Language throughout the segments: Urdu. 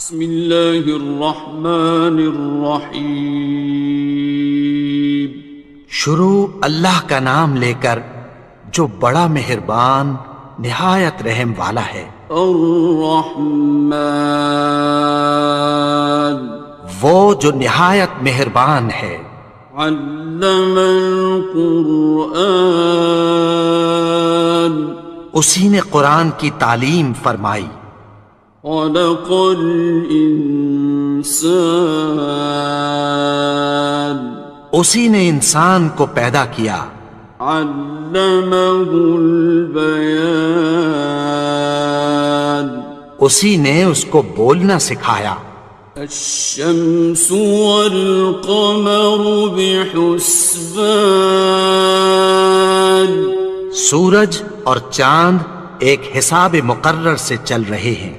بسم اللہ الرحمن الرحیم۔ شروع اللہ کا نام لے کر جو بڑا مہربان نہایت رحم والا ہے۔ الرحمن، وہ جو نہایت مہربان ہے۔ علم القرآن، اسی نے قرآن کی تعلیم فرمائی۔ خلق الانسان، اسی نے انسان کو پیدا کیا۔ علمہ البیان، اسی نے اس کو بولنا سکھایا۔ الشمس والقمر بحسبان، سورج اور چاند ایک حساب مقرر سے چل رہے ہیں۔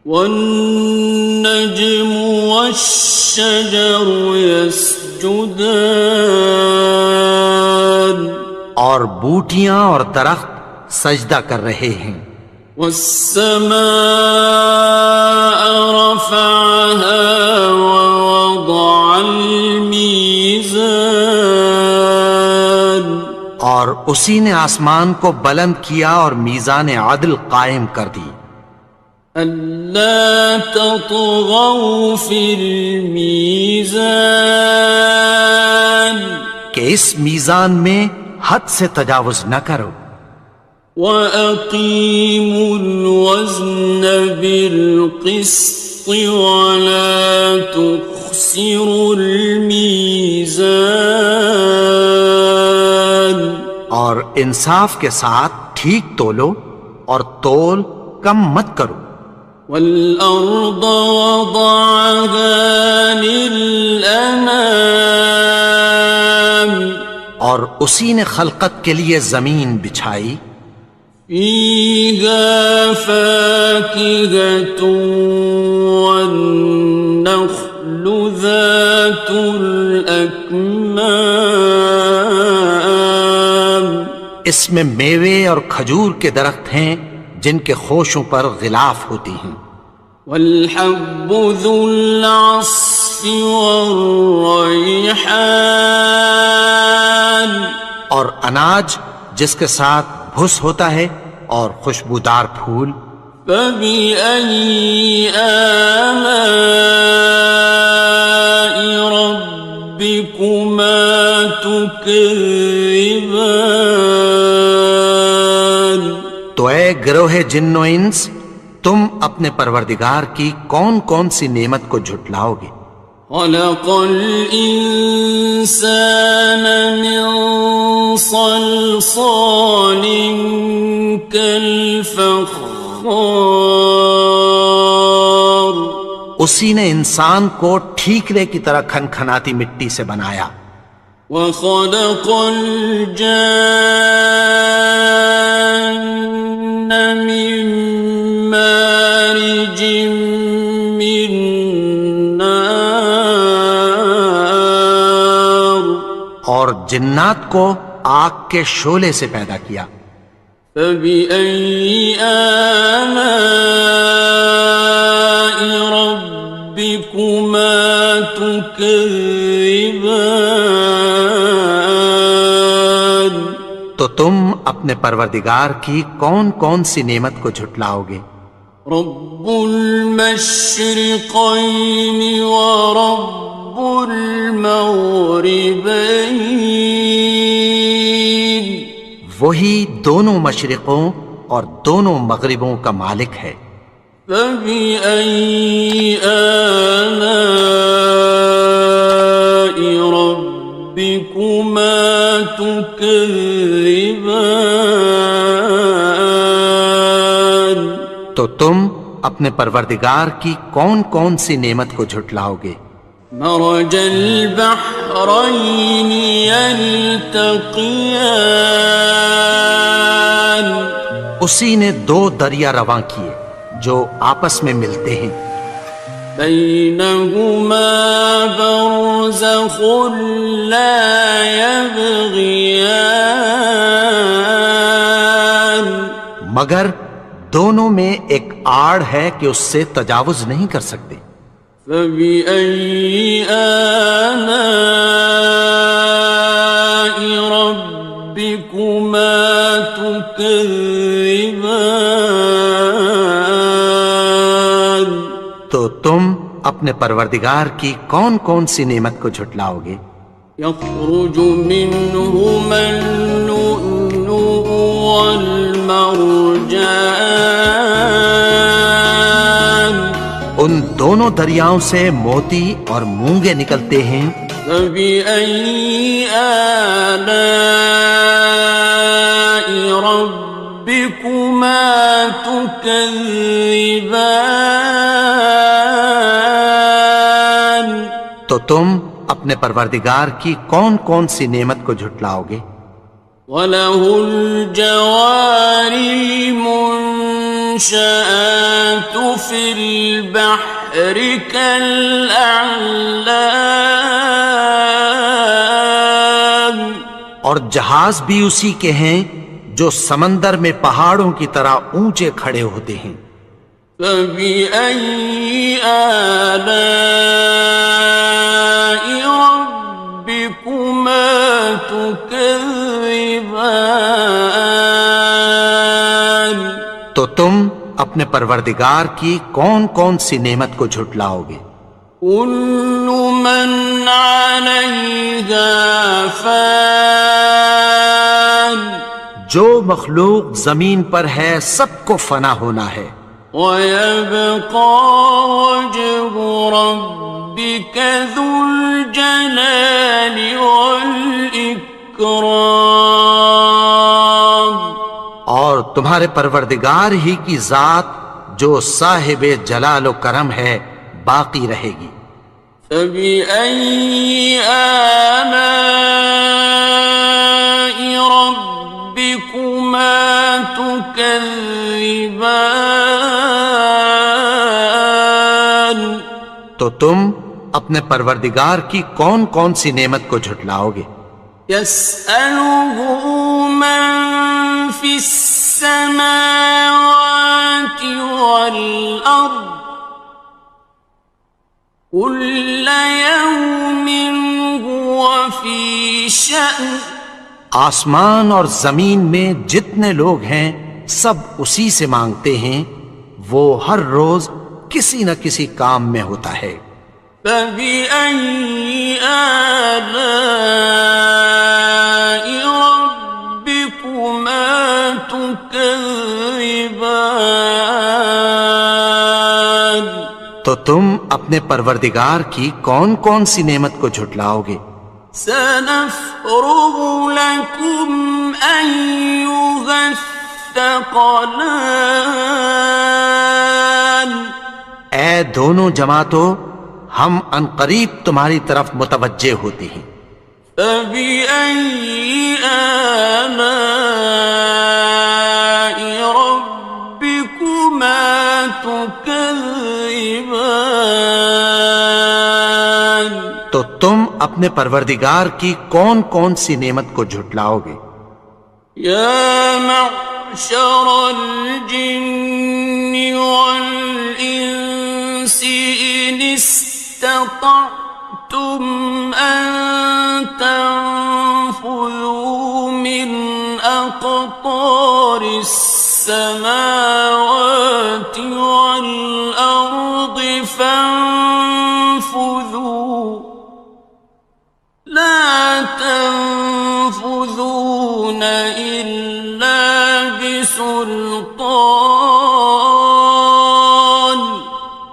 والنجم والشجر يسجدان، اور بوٹیاں اور درخت سجدہ کر رہے ہیں۔ والسماء رفعها ووضع الميزان، اور اسی نے آسمان کو بلند کیا اور میزان عدل قائم کر دی۔ ألا تطغوا في الميزان، کہ اس میزان میں حد سے تجاوز نہ کرو۔ وَأَقِيمُوا الْوَزْنَ بِالْقِسْطِ وَلَا تُخْسِرُوا الْمِيزَانَ، اور انصاف کے ساتھ ٹھیک تولو اور تول کم مت کرو۔ وَالْأَرْضَ وَضَعَهَا لِلْأَنَامِ، اور اسی نے خلقت کے لیے زمین بچھائی۔ فِيهَا فَاكِهَةٌ وَالنَّخْلُ ذَاتُ الْأَكْمَامِ، اس میں میوے اور کھجور کے درخت ہیں جن کے خوشوں پر غلاف ہوتی ہیں۔ وَالْحَبُّ ذُو الْعَصْفِ وَالرَّيْحَانِ، اور اناج جس کے ساتھ بھس ہوتا ہے اور خوشبودار پھول۔ فَبِأَيِّ آلَاءِ رَبِّكُمَا تُكَذِّبَانِ، تو اے گروہ جن و انس، تم اپنے پروردگار کی کون کون سی نعمت کو جھٹلاؤ گے؟ خَلَقَ الْإِنسَانَ مِنْ صَلْصَالٍ كَالْفَخَّارِ، اسی نے انسان کو ٹھیکرے کی طرح کھنکھناتی مٹی سے بنایا۔ وَخَلَقَ الْجَانَّ مِن مَّارِجٍ مِّن نَّارٍ، اور جنات کو آگ کے شعلے سے پیدا کیا۔ فَبِأَيِّ آلَاءِ رَبِّكُمَا تُكَذِّبَانِ، تو تم اپنے پروردگار کی کون کون سی نعمت کو جھٹلاؤ گے؟ رب المشرقین ورب المغربین، وہی دونوں مشرقوں اور دونوں مغربوں کا مالک ہے۔ فَبِأَيِّ آلَاءِ رَبِّكُمَا تُكَذِّبَانِ، تو تم اپنے پروردگار کی کون کون سی نعمت کو جھٹلاؤ گے؟ مرج البحرین یلتقیان، اسی نے دو دریا رواں کیے جو آپس میں ملتے ہیں۔ بینہما برزخ لا یبغیان، مگر دونوں میں ایک آڑ ہے کہ اس سے تجاوز نہیں کر سکتے۔ فبأي آلاء ربكما تكذبان؟ تو تم اپنے پروردگار کی کون کون سی نعمت کو جھٹلاؤ گے؟ يخرج منهما اللؤلؤ والمرجان ان دونوں دریاؤں سے موتی اور مونگے نکلتے ہیں۔ فبأي آلاء ربكما تكذبان؟ تو تم اپنے پروردگار کی کون کون سی نعمت کو جھٹلاؤ گے؟ وَلَهُ الْجَوَارِ الْمُنشَآتُ فِي الْبَحْرِ كَالْأَعْلَامِ، اور جہاز بھی اسی کے ہیں جو سمندر میں پہاڑوں کی طرح اونچے کھڑے ہوتے ہیں۔ فَبِأَيِّ آلَاءِ رَبِّكُمَا تُكَذِّبَانِ؟ تو تم اپنے پروردگار کی کون کون سی نعمت کو جھٹلاؤ گے؟ كُلُّ مَنْ عَلَيْهَا فَانٍ، جو مخلوق زمین پر ہے سب کو فنا ہونا ہے۔ وَيَبْقَى وَجْهُ رَبِّكَ ذُو الْجَلَالِ وَالْإِكْرَامِ، اور تمہارے پروردگار ہی کی ذات جو صاحب جلال و کرم ہے باقی رہے گی۔ فَبِأَيِّ آلَاءِ رَبِّكُمَا تُكَذِّبَانِ؟ تو تم اپنے پروردگار کی کون کون سی نعمت کو جھٹلاؤ گے؟ يَسْأَلُهُ مَن فِي السَّمَاوَاتِ وَالْأَرْضِ كُلَّ يَوْمٍ هُوَ فِي شَأْنٍ، آسمان اور زمین میں جتنے لوگ ہیں سب اسی سے مانگتے ہیں، وہ ہر روز کسی نہ کسی کام میں ہوتا ہے۔ فَبِأَيِّ آلَاءِ رَبِّكُمَا تُكَذِّبَانِ؟ تو تم اپنے پروردگار کی کون کون سی نعمت کو جھٹلاؤ گے؟ سَنَفْرُغُ لَكُمْ أَيُّهَ الثَّقَلَانِ، اے دونوں جماعتوں، ہم عنقریب تمہاری طرف متوجہ ہوتے ہیں۔ فَبِأَيِّ آلَاءِ رَبِّكُمَا تُكَذِّبَانِ؟ تو تم اپنے پروردگار کی کون کون سی نعمت کو جھٹلاؤ گے؟ يَا مَعْشَرَ الْجِنِّ وَالْإِنسِ إِنِ اسْتَطَعْتُمْ أَن تَنفُذُوا مِنْ أَقْطَارِ السَّمَاوَاتِ وَالْأَرْضِ فَانفُذُوا لَا تَنفُذُونَ إِلَّا بِسُلْطَانٍ۔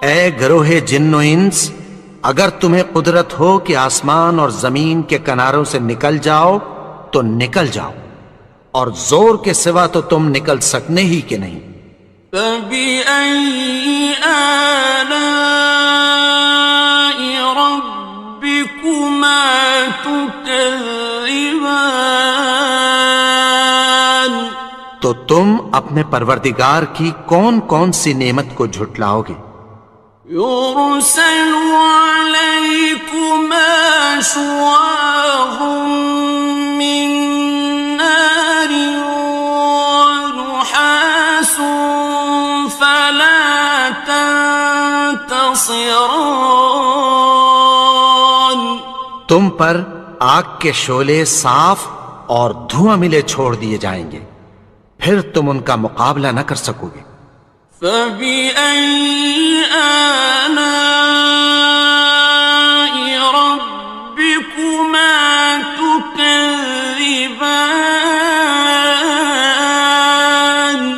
اے گروہ جن و انس، اگر تمہیں قدرت ہو کہ آسمان اور زمین کے کناروں سے نکل جاؤ تو نکل جاؤ، اور زور کے سوا تو تم نکل سکنے ہی کہ نہیں۔ فَبِأَيِّ آلَاءِ رَبِّكُمَا تُكَذِّبَانِ؟ تو تم اپنے پروردگار کی کون کون سی نعمت کو جھٹلاؤ گے؟ يُرْسَلُ عَلَيْكُمَا شُوَاظٌ مِّن نَّارٍ وَنُحَاسٌ فَلَا ينتصران. تم پر آگ کے شعلے صاف اور دھواں ملے چھوڑ دیے جائیں گے، پھر تم ان کا مقابلہ نہ کر سکو گے۔ فبأي آلاء ربكما تكذبان.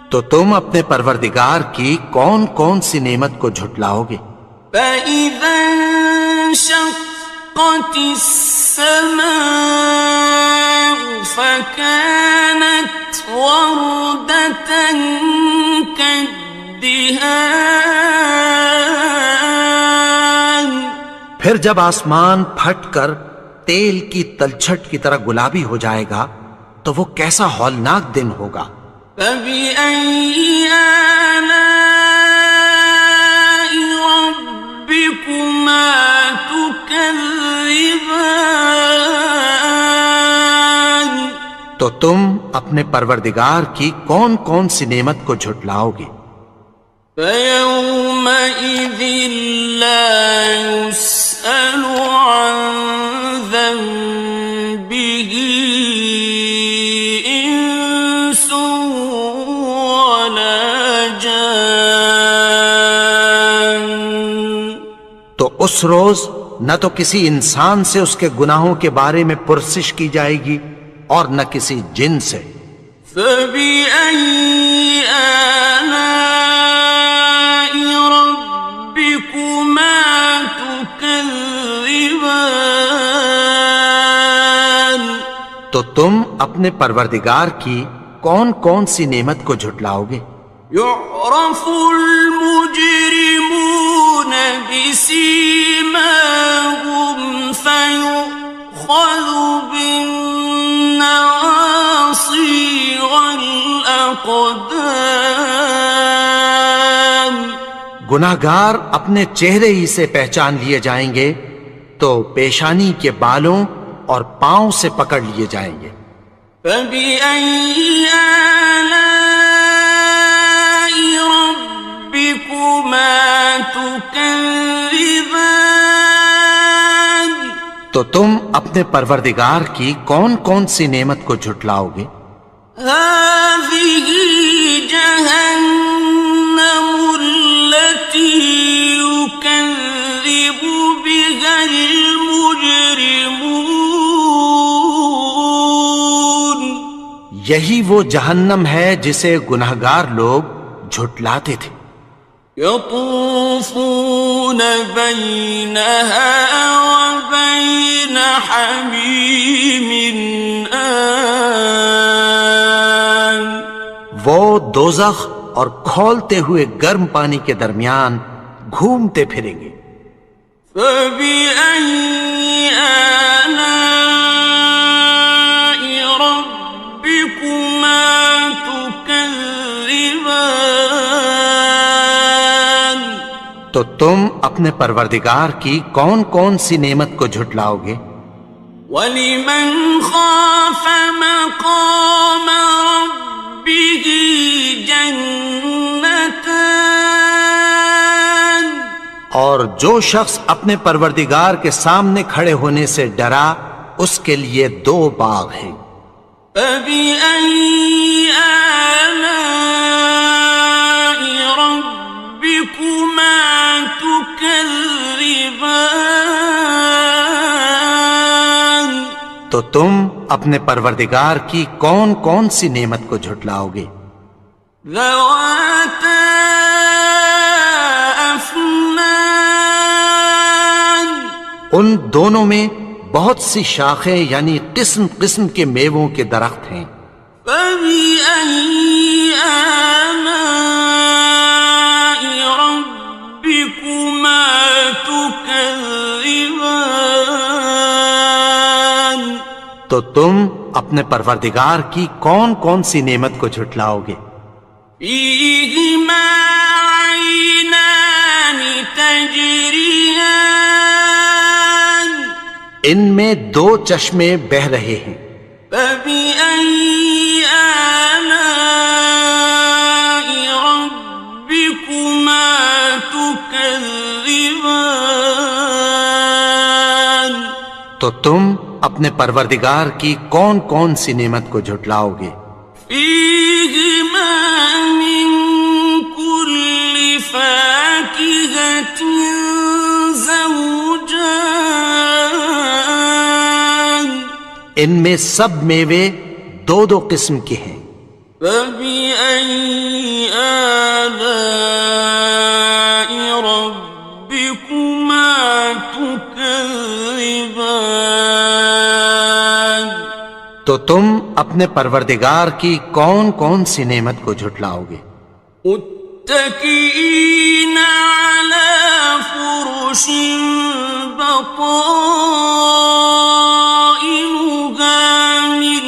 تو تم اپنے پروردگار کی کون کون سی نعمت کو جھٹلاؤ گے؟ فإذا انشقت السماء فكانت وردة كالدهان. پھر جب آسمان پھٹ کر تیل کی تلچھٹ کی طرح گلابی ہو جائے گا تو وہ کیسا ہولناک دن ہوگا۔ فبأي آلاء ربكما تكذبان. تو تم اپنے پروردگار کی کون کون سی نعمت کو جھٹلاؤ گے؟ فيومئذ لا يسأل عن ذنبه إنس ولا جان. تو اس روز نہ تو کسی انسان سے اس کے گناہوں کے بارے میں پرسش کی جائے گی اور نہ کسی جن سے۔ فبأي آلاء ربكما تكذبان. تو تم اپنے پروردگار کی کون کون سی نعمت کو جھٹلاؤ گے؟ يعرف المجرمون بسيماهم فيؤخذ بالنواصي والأقدام. گناہگار اپنے چہرے ہی سے پہچان لیے جائیں گے تو پیشانی کے بالوں اور پاؤں سے پکڑ لیے جائیں گے۔ فبأي آلاء ربكما تكذبان. تو تم اپنے پروردگار کی کون کون سی نعمت کو جھٹلاؤ گے؟ هذه جهنم التي يكذب بها المجرمون. یہی وہ جہنم ہے جسے گناہگار لوگ جھٹلاتے تھے۔ يطوفون بينها وبين حميم آن. وہ دوزخ اور کھولتے ہوئے گرم پانی کے درمیان گھومتے پھریں گے۔ فبأي آلاء ربكما تكذبان. تو تم اپنے پروردگار کی کون کون سی نعمت کو جھٹلاؤ گے؟ وَلِمَنْ خَافَ مَقَامَ رَبِّهِ جَنَّتَانِ. اور جو شخص اپنے پروردگار کے سامنے کھڑے ہونے سے ڈرا اس کے لیے دو باغ ہیں۔ فَبِأَيِّ آلَاءِ رَبِّكُمَا تُكَذِّبَانِ. تو تم اپنے پروردگار کی کون کون سی نعمت کو جھٹلاؤ گے؟ ذَوَاتَا أَفْنَانٍ. ان دونوں میں بہت سی شاخیں یعنی قسم قسم کے میووں کے درخت ہیں۔ فَبِأَيِّ آلَاءِ رَبِّكُمَا تُكَذِّبَانِ. تو تم اپنے پروردگار کی کون کون سی نعمت کو جھٹلاؤ گے؟ فِيهِمَا عَيْنَانِ تَجْرِيَانِ. ان میں دو چشمے بہہ رہے ہیں۔ فَبِأَيِّ آلَاءِ رَبِّكُمَا تُكَذِّبَانِ. تكذبان تو تم اپنے پروردگار کی کون کون سی نعمت کو جھٹلاؤ گے؟ فيهما من كل فاكهة زوجان ان میں سب میوے دو دو قسم کے ہیں۔ فبأي آلاء ربكما تكذبان تو تم اپنے پروردگار کی کون کون سی نعمت کو جھٹلاؤ گے؟ متكئين على فرش بطائنها من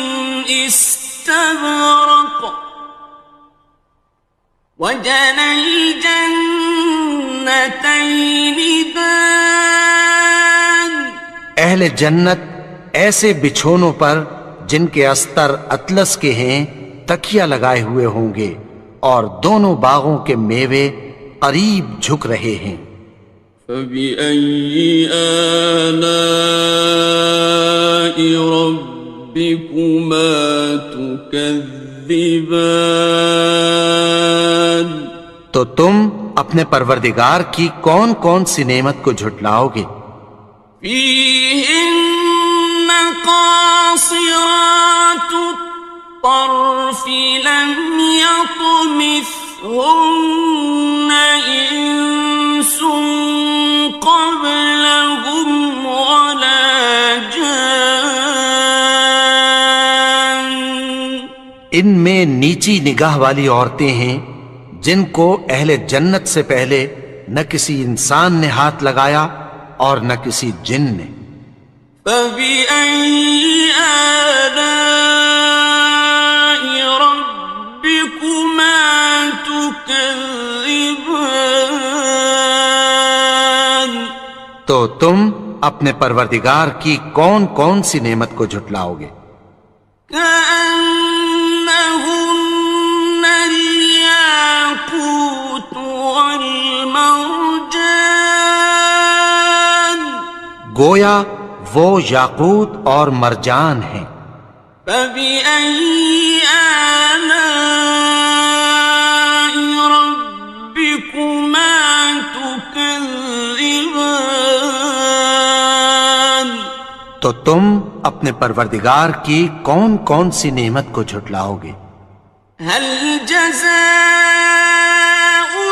استبرق وجنى الجنتين دان اہل جنت ایسے بچھونوں پر جن کے استر اطلس کے ہیں تکیہ لگائے ہوئے ہوں گے، اور دونوں باغوں کے میوے قریب جھک رہے ہیں۔ فبأي آلاء ربكما تكذبان تو تم اپنے پروردگار کی کون کون سی نعمت کو جھٹلاؤ گے؟ فيهن قاصرات الطرف لم يطمثهن إنس قبلهم ولا جان ان میں نیچی نگاہ والی عورتیں ہیں جن کو اہل جنت سے پہلے نہ کسی انسان نے ہاتھ لگایا اور نہ کسی جن نے۔ فبأي آلاء ربكما تكذبان تو تم اپنے پروردگار کی کون کون سی نعمت کو جھٹلاؤ گے؟ كأنهن الياقوت والمرجان گویا وہ یاقوت اور مرجان ہیں۔ فبأي آلاء ربكما تكذبان تو تم اپنے پروردگار کی کون کون سی نعمت کو جھٹلاؤ گے؟ هل جزاء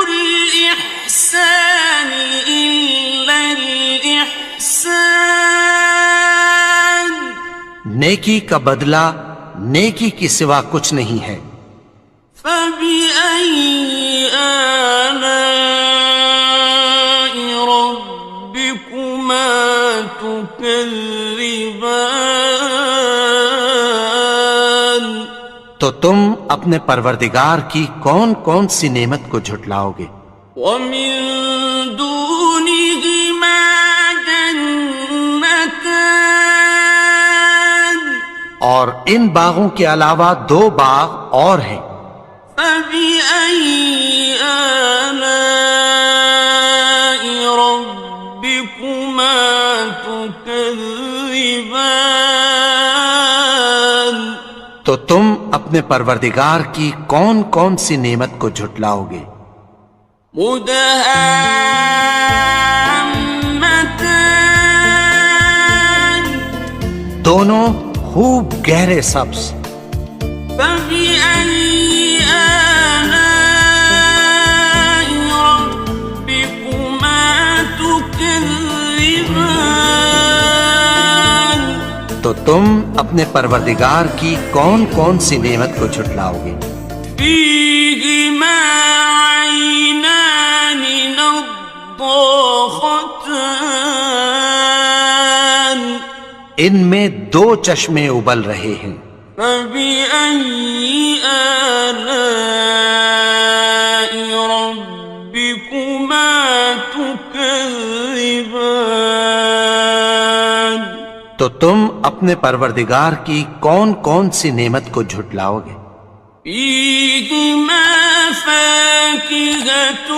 الإحسان إلا الإحسان نیکی کا بدلہ نیکی کی سوا کچھ نہیں ہے۔ فبأي آلاء ربكما تكذبان تو تم اپنے پروردگار کی کون کون سی نعمت کو جھٹلاؤ گے؟ ومن دونهما جنتان اور ان باغوں کے علاوہ دو باغ اور ہیں۔ فبأي آلاء ربكما تكذبان تو تم اپنے پروردگار کی کون کون سی نعمت کو جھٹلاؤ گے؟ مدهامتان دونوں خوب گہرے سبز۔ فبأي آلاء ربكما تكذبان تو تم اپنے پروردگار کی کون کون سی نعمت کو جھٹلاؤ گے؟ فيهما عينان نضاختان ان میں دو چشمے ابل رہے ہیں۔ فبأي آلاء ربكما تكذبان تو تم اپنے پروردگار کی کون کون سی نعمت کو جھٹلاؤ گے؟ فيهما فاكهة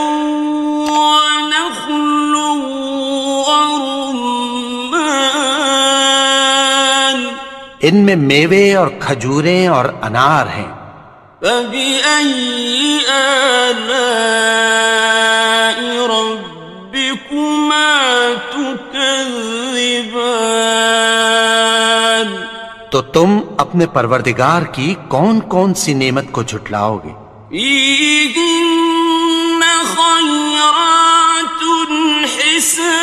ونخل ورمان ان میں میوے اور کھجوریں اور انار ہیں. فبأي آلاء ربكما تكذبان تو تم اپنے پروردگار کی کون کون سی نعمت کو جھٹلاؤ گے؟ فيهن خيرات حسان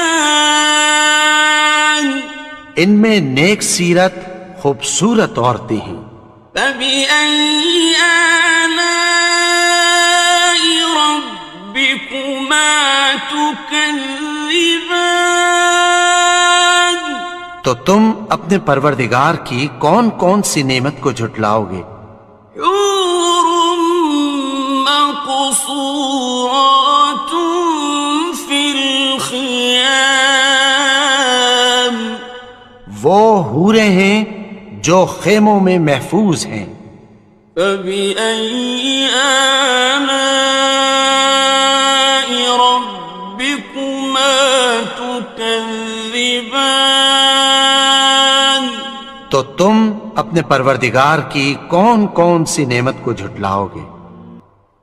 ان میں نیک سیرت خوبصورت عورتیں ہیں. فبأي آلاء ربكما تكذبان تو تم اپنے پروردگار کی کون کون سی نعمت کو جھٹلاؤ گے؟ حور مقصورات في الخيام وہ حوریں ہیں جو خیموں میں محفوظ ہیں. فبأي آلاء ربكما تكذبان تو تم اپنے پروردگار کی کون کون سی نعمت کو جھٹلاؤ گے؟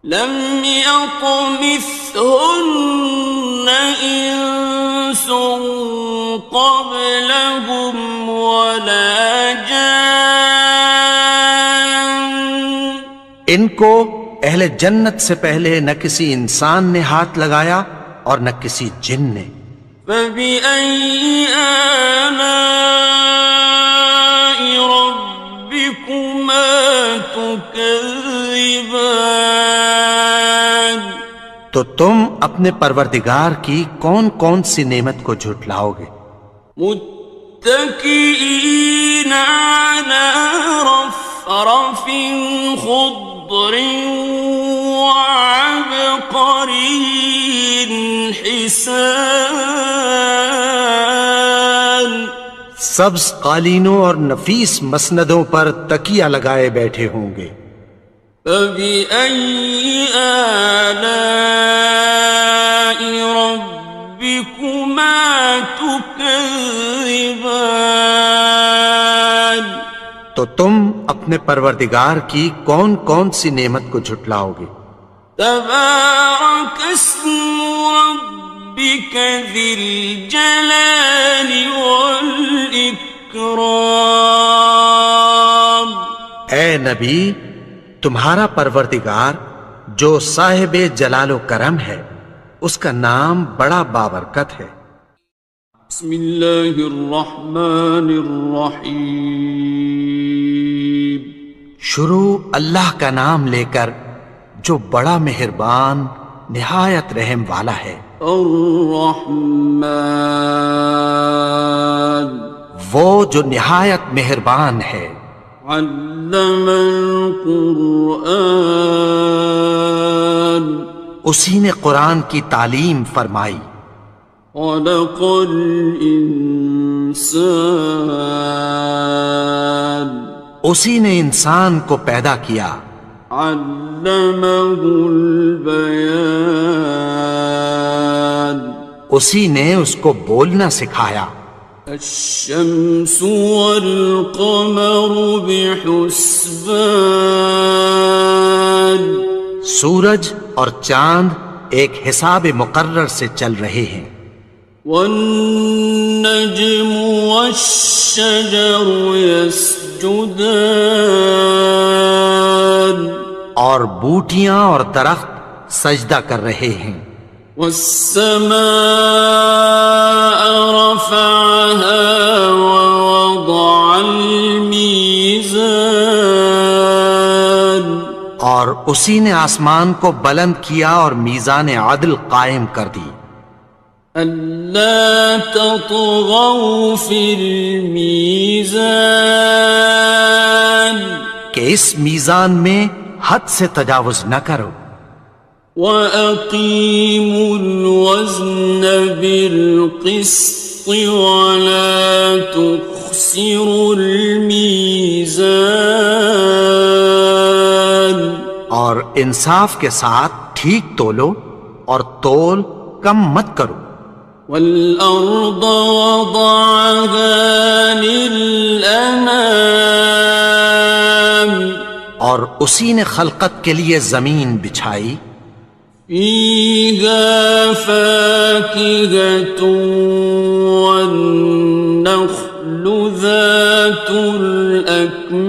لم يطمثهن إنس قبلهم ولا جان ان کو اہل جنت سے پہلے نہ کسی انسان نے ہاتھ لگایا اور نہ کسی جن نے. فبأي آلاء ربكما تكذبان تو تم اپنے پروردگار کی کون کون سی نعمت کو جھٹلاؤ گے؟ متكئين على رفرف خضر وعبقري حسان سبز قالینوں اور نفیس مسندوں پر تکیہ لگائے بیٹھے ہوں گے. فبأي آلاء ربكما تكذبان تو تم اپنے پروردگار کی کون کون سی نعمت کو جھٹلاؤ گے؟ تبارك اسم ربك ذي الجلال والإكرام اے نبی، تمہارا پروردگار جو صاحب جلال و کرم ہے اس کا نام بڑا بابرکت ہے. بسم اللہ الرحمن الرحیم شروع اللہ کا نام لے کر جو بڑا مہربان نہایت رحم والا ہے. الرحمن وہ جو نہایت مہربان ہے. علم القرآن اسی نے قرآن کی تعلیم فرمائی. خلق الانسان اسی نے انسان کو پیدا کیا. علمہ البیان اسی نے اس کو بولنا سکھایا. الشمس والقمر بحسبان سورج اور چاند ایک حساب مقرر سے چل رہے ہیں. والنجم والشجر يسجدان اور بوٹیاں اور درخت سجدہ کر رہے ہیں. والسماء رفعها ووضع الميزان اور اسی نے آسمان کو بلند کیا اور میزان عدل قائم کر دی. ألا تطغوا في الميزان کہ اس میزان میں حد سے تجاوز نہ کرو. وَأَقِيمُوا الْوَزْنَ بِالْقِسْطِ وَلَا تُخْسِرُوا الْمِيزَانَ اور اور انصاف کے ساتھ ٹھیک تولو اور تول کم مت کرو. والأرض وضعها للأنام اور اسی نے خلقت کے لیے زمین بچھائی. فيها فاكهة والنخل ذات الأكمام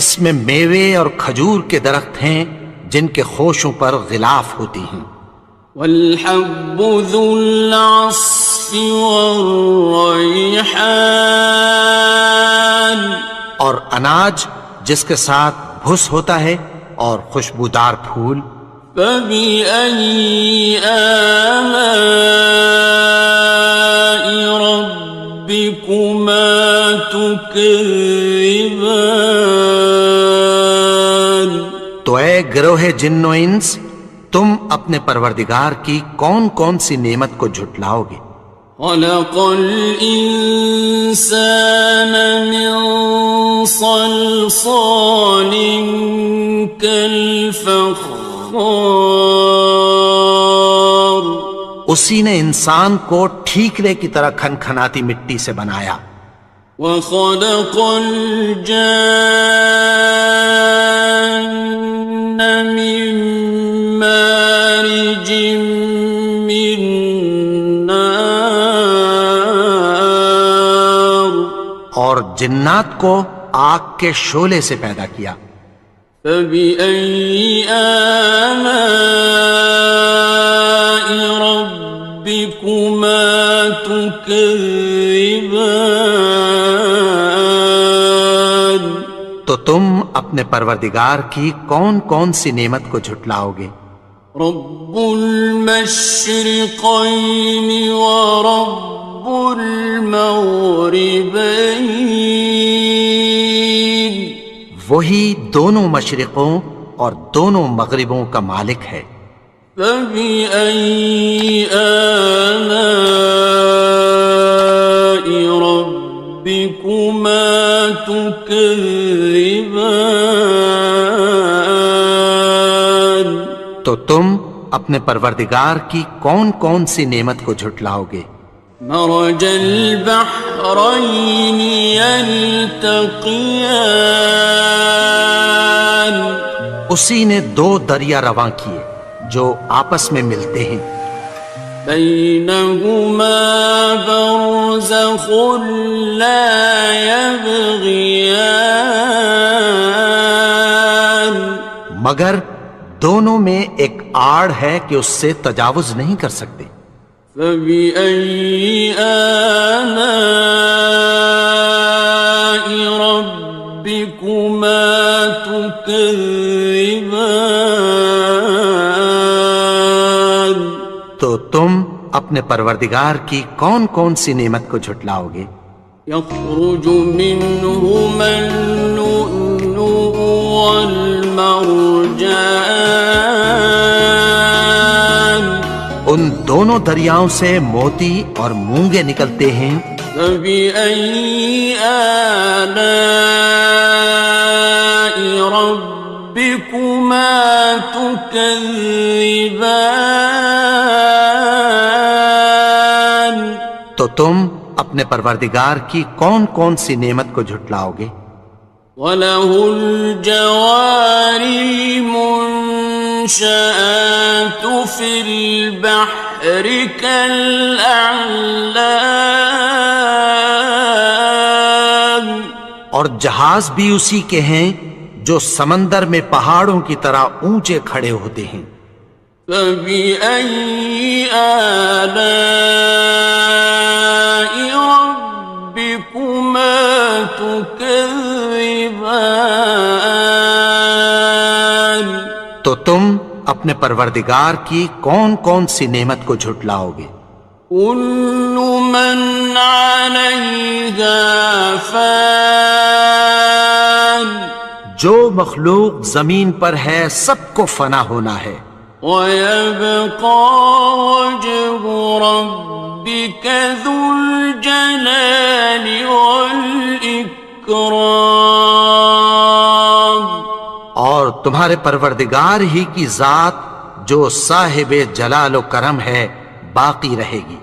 اس میں میوے اور کھجور کے درخت ہیں جن کے خوشوں پر غلاف ہوتی ہیں. والحب ذو العصف والریحان اور اناج جس کے ساتھ بھس ہوتا ہے اور خوشبودار پھول. فبأي آلاء ربكما تكذبان تو اے گروہ جن و انس، تم اپنے پروردگار کی کون کون سی نعمت کو جھٹلاؤ گے؟ خلق الإنسان من صلصال كالفخار اسی نے انسان کو ٹھیکرے کی طرح کھنکھناتی مٹی سے بنایا. وخلق الجان من مارج من نار اور جنات کو آگ کے شعلے سے پیدا کیا. فبأي آلاء ربكما تكذبان تو تم اپنے پروردگار کی کون کون سی نعمت کو جھٹلاؤ گے؟ رب المشرقين ورب المغربين وہی دونوں مشرقوں اور دونوں مغربوں کا مالک ہے. فبأي آلاء ربكما تكذبان تو تم اپنے پروردگار کی کون کون سی نعمت کو جھٹلاؤ گے؟ مرج البحرين يلتقيان اسی نے دو دریا رواں کیے جو آپس میں ملتے ہیں. بينهما برزخ لا يبغيان مگر دونوں میں ایک آڑ ہے کہ اس سے تجاوز نہیں کر سکتے. فبأي آلاء ربكما تكذبان تو تم اپنے پروردگار کی کون کون سی نعمت کو جھٹلاؤ گے؟ يخرج منهما اللؤلؤ والمرجان ان دونوں دریاؤں سے موتی اور مونگے نکلتے ہیں. فبأي آلاء ربكما تكذبان تو تم اپنے پروردگار کی کون کون سی نعمت کو جھٹلاؤ گے؟ وَلَهُ الْجَوَارِ الْمُنشَآتُ فِي الْبَحْرِ كَالْأَعْلَامِ اور جہاز بھی اسی کے ہیں جو سمندر میں پہاڑوں کی طرح اونچے کھڑے ہوتے ہیں. فَبِأَيِّ آلَاءِ رَبِّكُمَا تُكَذِّبَانِ تو تم اپنے پروردگار کی کون کون سی نعمت کو جھٹلاؤ گے؟ كُلُّ مَنْ عَلَيْهَا فَانٍ جو مخلوق زمین پر ہے سب کو فنا ہونا ہے. وَيَبْقَى وَجْهُ رَبِّكَ ذُو الْجَلَالِ وَالْإِكْرَامِ تمہارے پروردگار ہی کی ذات جو صاحب جلال و کرم ہے باقی رہے گی۔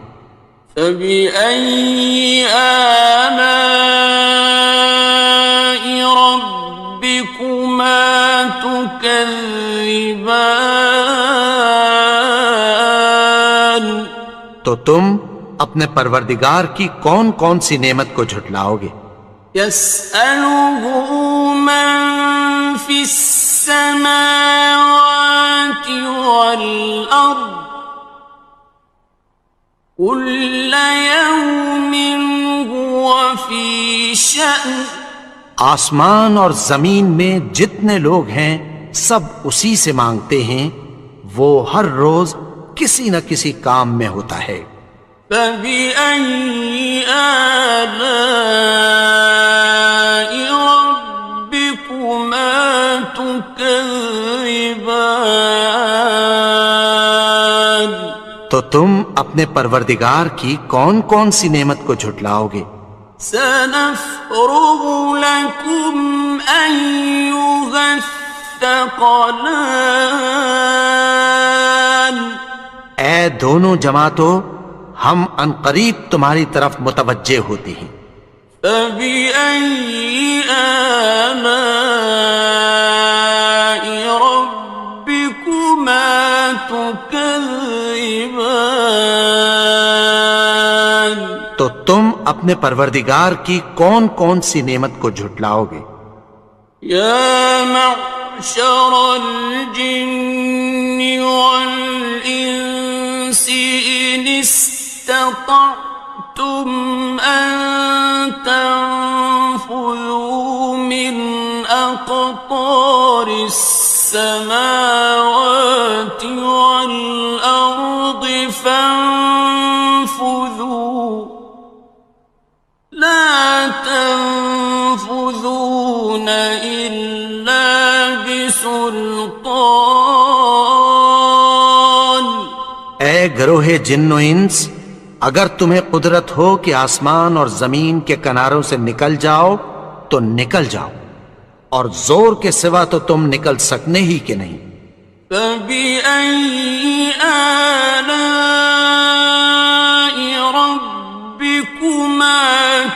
فَبِأَيِّ آلَاءِ رَبِّكُمَا تُكَذِّبَانِ؟ تو تم اپنے پروردگار کی کون کون سی نعمت کو جھٹلاؤ گے؟ يَسْأَلُهُ مَن فِي السَّمَاوَاتِ وَالْأَرْضِ كُلَّ يَوْمٍ هُوَ فِي شَأْنٍ۔ آسمان اور زمین میں جتنے لوگ ہیں سب اسی سے مانگتے ہیں، وہ ہر روز کسی نہ کسی کام میں ہوتا ہے۔ فَبِأَيِّ آلَاءِ رَبِّكُمَا تُكَذِّبَانِ؟ تو تم اپنے پروردگار کی کون کون سی نعمت کو جھٹلاؤ گے؟ سَنَفْرُغُ لَكُمْ أَيُّهَ الثَّقَلَانِ۔ اے دونوں جماعتوں، ہم عنقریب تمہاری طرف متوجہ ہوتے ہیں۔ فَبِأَيِّ آلَاءِ رَبِّكُمَا تُكَذِّبَانِ؟ تو تم اپنے پروردگار کی کون کون سی نعمت کو جھٹلاؤ گے؟ يَا مَعْشَرَ الْجِنِّ وَالْإِنسِ إِنِ اسْتَطَعْتُمْ أَن تَنفُذُوا مِنْ أَقْطَارِ السَّمَاوَاتِ وَالْأَرْضِ فَانفُذُوا لَا تَنفُذُونَ إِلَّا بِسُلْطَانٍ۔ اے گروہ جن و انس، اگر تمہیں قدرت ہو کہ آسمان اور زمین کے کناروں سے نکل جاؤ تو نکل جاؤ، اور زور کے سوا تو تم نکل سکنے ہی کہ نہیں۔ فَبِأَيِّ آلَاءِ رَبِّكُمَا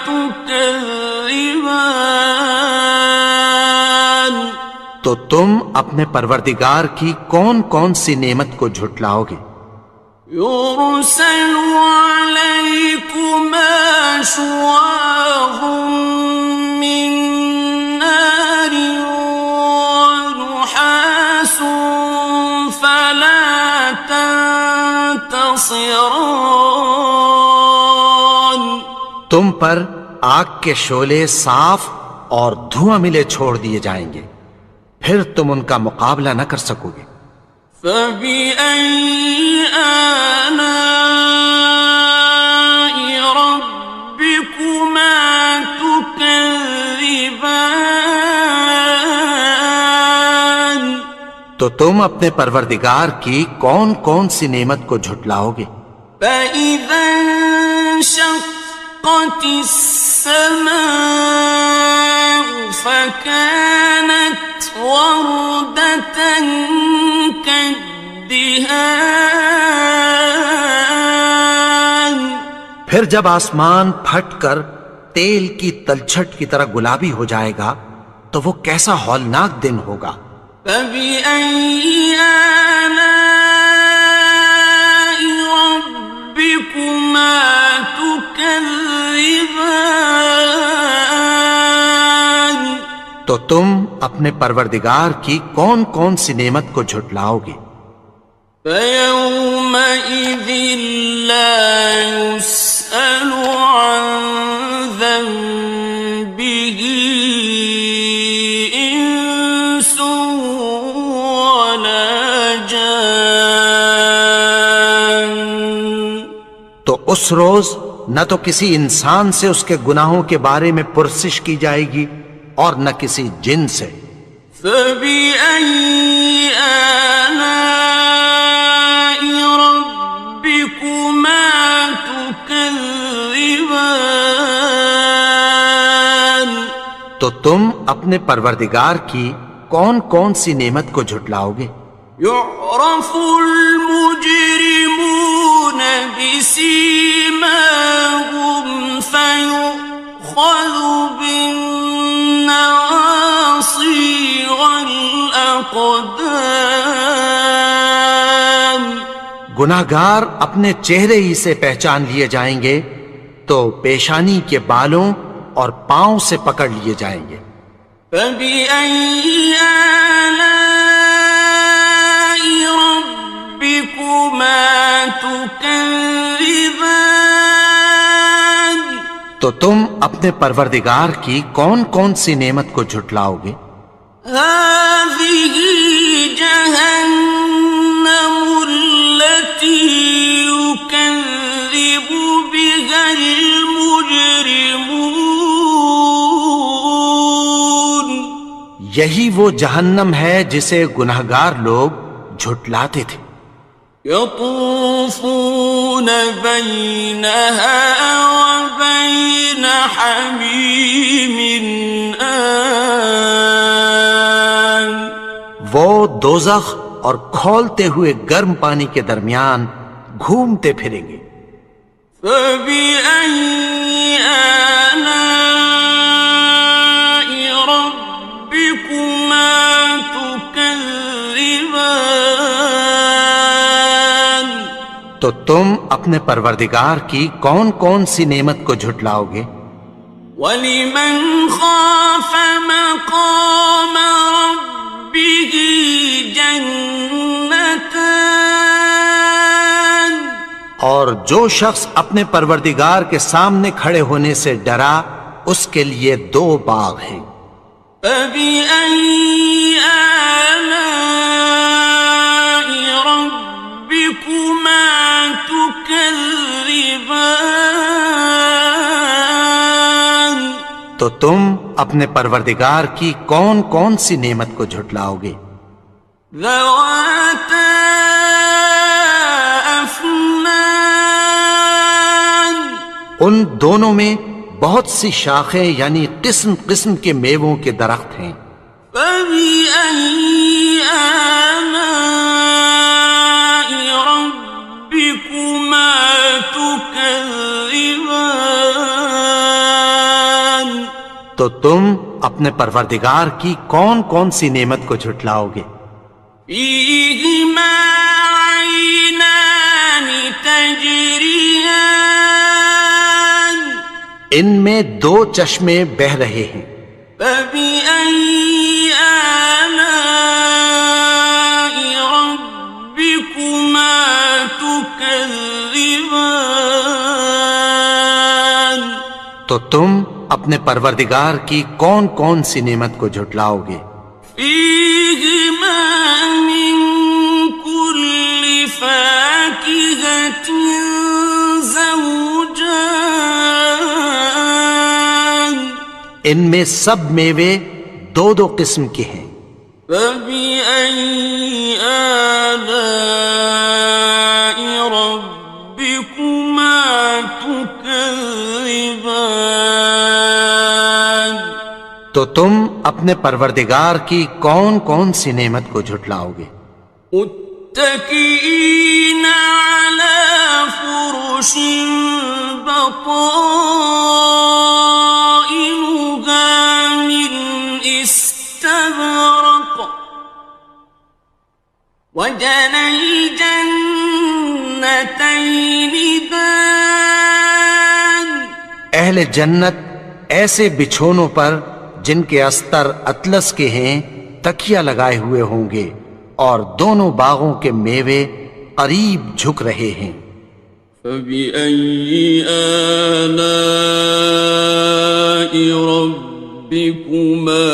تُكَذِّبَانِ؟ تو تم اپنے پروردگار کی کون کون سی نعمت کو جھٹلاؤ گے؟ يُرْسَلُ عَلَيْكُمَا شُوَاظٌ مِّن نَّارٍ وَنُحَاسٌ فَلَا تَنتَصِرَانِ۔ تم پر آگ کے شعلے صاف اور دھواں ملے چھوڑ دیے جائیں گے، پھر تم ان کا مقابلہ نہ کر سکو گے۔ فَبِأَيِّ آلَاءِ رَبِّكُمَا تُكَذِّبَانِ؟ تو تم اپنے پروردگار کی کون کون سی نعمت کو جھٹلاؤ گے؟ فَإِذَا انشَقَّتِ السَّمَاءُ فَكَانَتْ وَرْدَةً كَالدِّهَانِ۔ پھر جب آسمان پھٹ کر تیل کی تلچھٹ کی طرح گلابی ہو جائے گا تو وہ کیسا ہولناک دن ہوگا۔ فَبِأَيِّ آلَاءِ رَبِّكُمَا تُكَذِّبَانِ؟ تو تم اپنے پروردگار کی کون کون سی نعمت کو جھٹلاؤ گے؟ فَيَوْمَئِذٍ لَا يُسْأَلُ عَن ذَنبِهِ إِنسٌ وَلَا جَانٌّ۔ تو اس روز نہ تو کسی انسان سے اس کے گناہوں کے بارے میں پرسش کی جائے گی اور نہ کسی جن سے۔ فَبِأَيِّ آلَاءِ رَبِّكُمَا تُكَذِّبَانِ؟ تو تم اپنے پروردگار کی کون کون سی نعمت کو جھٹلاؤ گے؟ يعرف المجرمون بسيماهم فيؤخذ بالنواصي والأقدام. گناہگار اپنے چہرے ہی سے پہچان لیے جائیں گے تو پیشانی کے بالوں اور پاؤں سے پکڑ لیے جائیں گے. فَبِأَيِّ آلَاءِ رَبِّكُمَا تُكَذِّبَانِ. تو تم اپنے پروردگار کی کون کون سی نعمت کو جھٹلاؤ گے؟ هَٰذِهِ جَهَنَّمُ الَّتِي يُكَذِّبُ بِهَا الْمُجْرِمُونَ. یہی وہ جہنم ہے جسے گناہگار لوگ جھٹلاتے تھے. يطوفون بينها وبين حميم آن. وہ دوزخ اور کھولتے ہوئے گرم پانی کے درمیان گھومتے پھریں گے. فبأي آلاء ربكما تكذبان. تو تم اپنے پروردگار کی کون کون سی نعمت کو جھٹلاؤ گے؟ وَلِمَنْ خَافَ مَقَامَ رَبِّهِ جَنَّتَانِ. اور جو شخص اپنے پروردگار کے سامنے کھڑے ہونے سے ڈرا اس کے لیے 2 باغ ہیں. فَبِأَيِّ آلَاءِ رَبِّكُمَا تُكَذِّبَانِ. تو تم اپنے پروردگار کی کون کون سی نعمت کو جھٹلاؤ گے؟ ذَوَاتَا أَفْنَانٍ. ان دونوں میں بہت سی شاخیں یعنی قسم قسم کے میووں کے درخت ہیں. فَبِأَيِّ آلَاءِ رَبِّكُمَا تُكَذِّبَانِ. تو تم اپنے پروردگار کی کون کون سی نعمت کو جھٹلاؤ گے؟ فِيهِمَا عَيْنَانِ تَجْرِيَانِ. ان میں 2 چشمے بہہ رہے ہیں. فَبِأَيِّ آلَاءِ رَبِّكُمَا تُكَذِّبَانِ. تو تم اپنے پروردگار کی کون کون سی نعمت کو جھٹلاؤ گے؟ فِيهِمَا مِن كُلِّ فَاكِهَةٍ زَوْجَانِ. ان میں سب میوے 2 قسم کے ہیں. فَبِأَيِّ آلَاءِ رَبِّكُمَا تُكَذِّبَانِ. تو تم اپنے پروردگار کی کون کون سی نعمت کو جھٹلاؤ گے؟ متكئين على فرش بطائنها من استبرق وجنى الجنتين دان. اہل جنت ایسے بچھونوں پر جن کے استر اطلس کے ہیں تکیہ لگائے ہوئے ہوں گے اور دونوں باغوں کے میوے قریب جھک رہے ہیں. فَبِأَيِّ آلَاءِ رَبِّكُمَا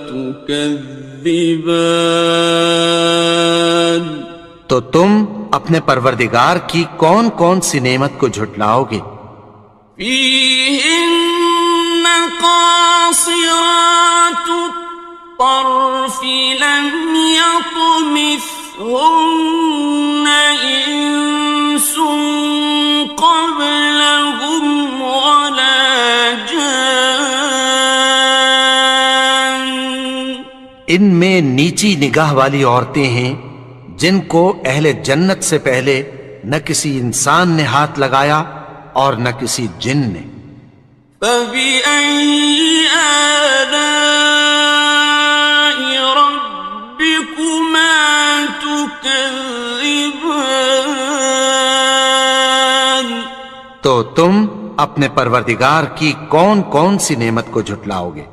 تُكَذِّبَانِ. تو تم اپنے پروردگار کی کون کون سی نعمت کو جھٹلاؤ گے؟ فِيهِنَّ قَاصِرَاتُ الطَّرْفِ لَمْ يَطْمِثْهُنَّ إِنسٌ قَبْلَهُمْ وَلَا جَانٌّ. ان میں نیچی نگاہ والی عورتیں ہیں جن کو اہل جنت سے پہلے نہ کسی انسان نے ہاتھ لگایا اور نہ کسی جن نے۔ فَبِأَيِّ آلَاءِ رَبِّكُمَا تُكَذِّبَانِ؟ تو تم اپنے پروردگار کی کون کون سی نعمت کو جھٹلاؤ گے؟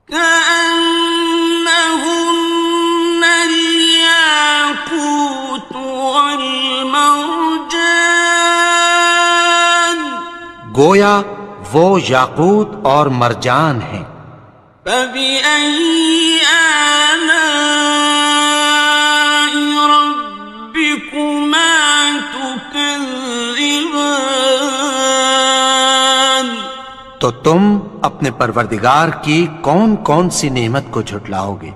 كأنهن الياقوت والمرجان، گویا وہ یاقوت اور مرجان ہیں۔ فبأي آلاء ربكما تكذبان؟ تو تم اپنے پروردگار کی کون کون سی نعمت کو جھٹلاؤ گے؟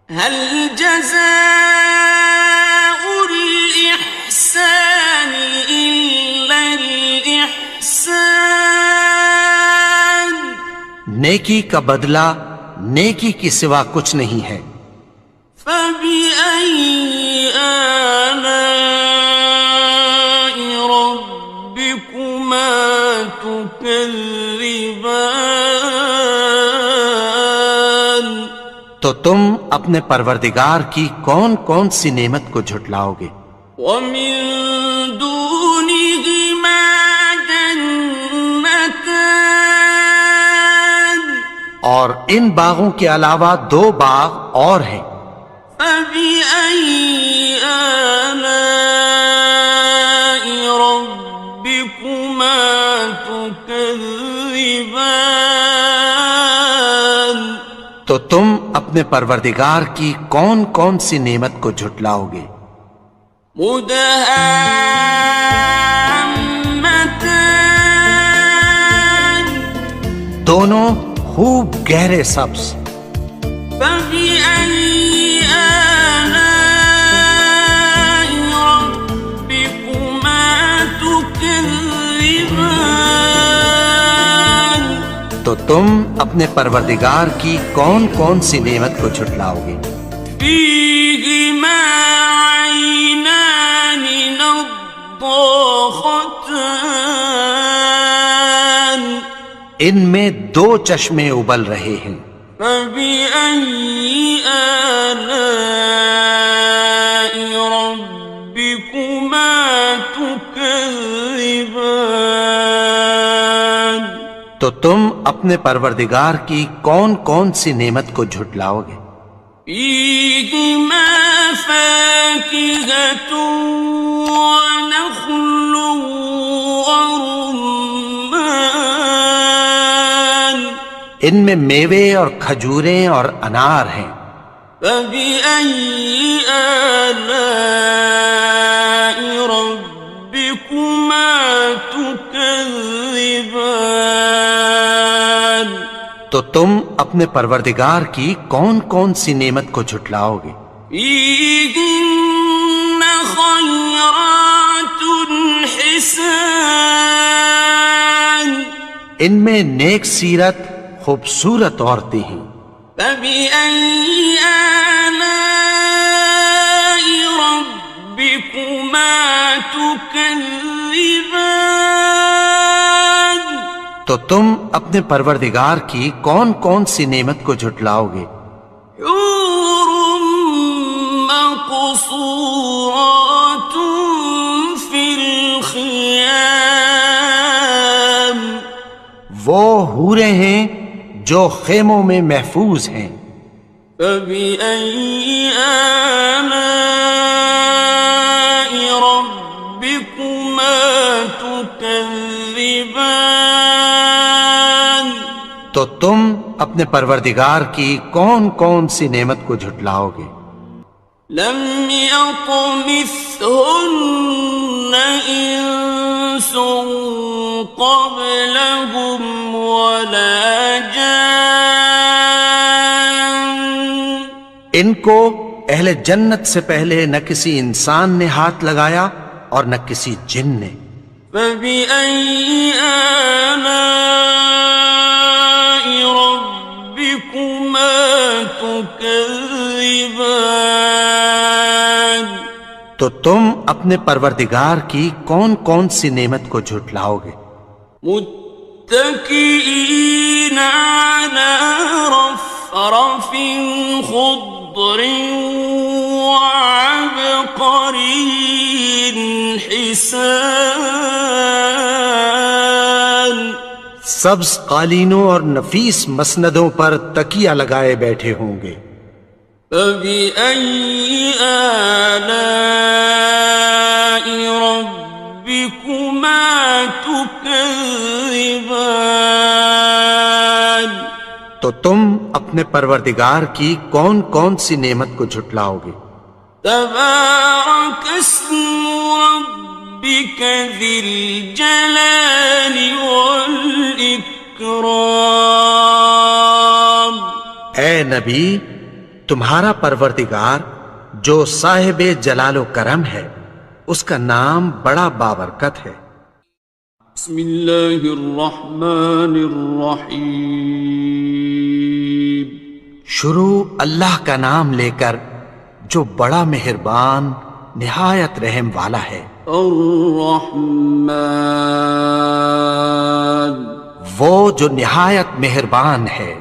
هل جزاء الإحسان إلا الإحسان؟ نیکی کا بدلہ نیکی کی سوا کچھ نہیں ہے۔ فبأي آلاء ربكما تكذبان؟ تو تم اپنے پروردگار کی کون کون سی نعمت کو جھٹلاؤ گے؟ ومن دونهما جنتان، اور ان باغوں کے علاوہ دو باغ اور ہیں۔ فبأي آلاء ربكما تكذبان؟ تو تم اپنے پروردگار کی کون کون سی نعمت کو جھٹلاؤ گے؟ مدهامتان، دونوں خوب گہرے سبز۔ فبأي آلاء ربكما تكذبان؟ تو تم اپنے پروردگار کی کون کون سی نعمت کو جھٹلاؤ گے؟ فيهما عينان نضاختان، ان میں دو چشمے ابل رہے ہیں۔ فبأي آلاء ربكما تكذبان؟ تو تم اپنے پروردگار کی کون کون سی نعمت کو جھٹلاؤ گے؟ فيهما فاكهة ونخل ورمان، ان میں میوے اور کھجوریں اور انار ہیں۔ فبأي آلاء ربكما تكذبان؟ تو تم اپنے پروردگار کی کون کون سی نعمت کو جھٹلاؤ گے؟ فيهن خيرات حسان، ان میں نیک سیرت خوبصورت عورتیں ہیں۔ فبأي آلاء ربكما تكذبان؟ تو تم اپنے پروردگار کی کون کون سی نعمت کو جھٹلاؤ گے؟ حور مقصورات في الخيام، وہ حوریں ہیں جو خیموں میں محفوظ ہیں۔ فبأي آلاء ربكما تكذبان؟ تو تم اپنے پروردگار کی کون کون سی نعمت کو جھٹلاؤ گے؟ لم يطمثهن إنس قبلهم ولا جان، ان کو اہل جنت سے پہلے نہ کسی انسان نے ہاتھ لگایا اور نہ کسی جن نے۔ فبأي آلاء ربكما تكذبان؟ تكذبان تو تم اپنے پروردگار کی کون کون سی نعمت کو جھٹلاؤ گے؟ متكئين على رفرف خضر وعبقري حسان سبز قالینوں اور نفیس مسندوں پر تکیہ لگائے بیٹھے ہوں گے۔ فبأي آلاء ربكما تكذبان تو تم اپنے پروردگار کی کون کون سی نعمت کو جھٹلاؤ گے؟ تبارك اسم ربك ذي الجلال والإكرام اے نبی، تمہارا پروردگار جو صاحب جلال و کرم ہے، اس کا نام بڑا بابرکت ہے۔ بسم اللہ الرحمن الرحیم شروع اللہ کا نام لے کر جو بڑا مہربان نہایت رحم والا ہے۔ الرحمن وہ جو نہایت مہربان ہے۔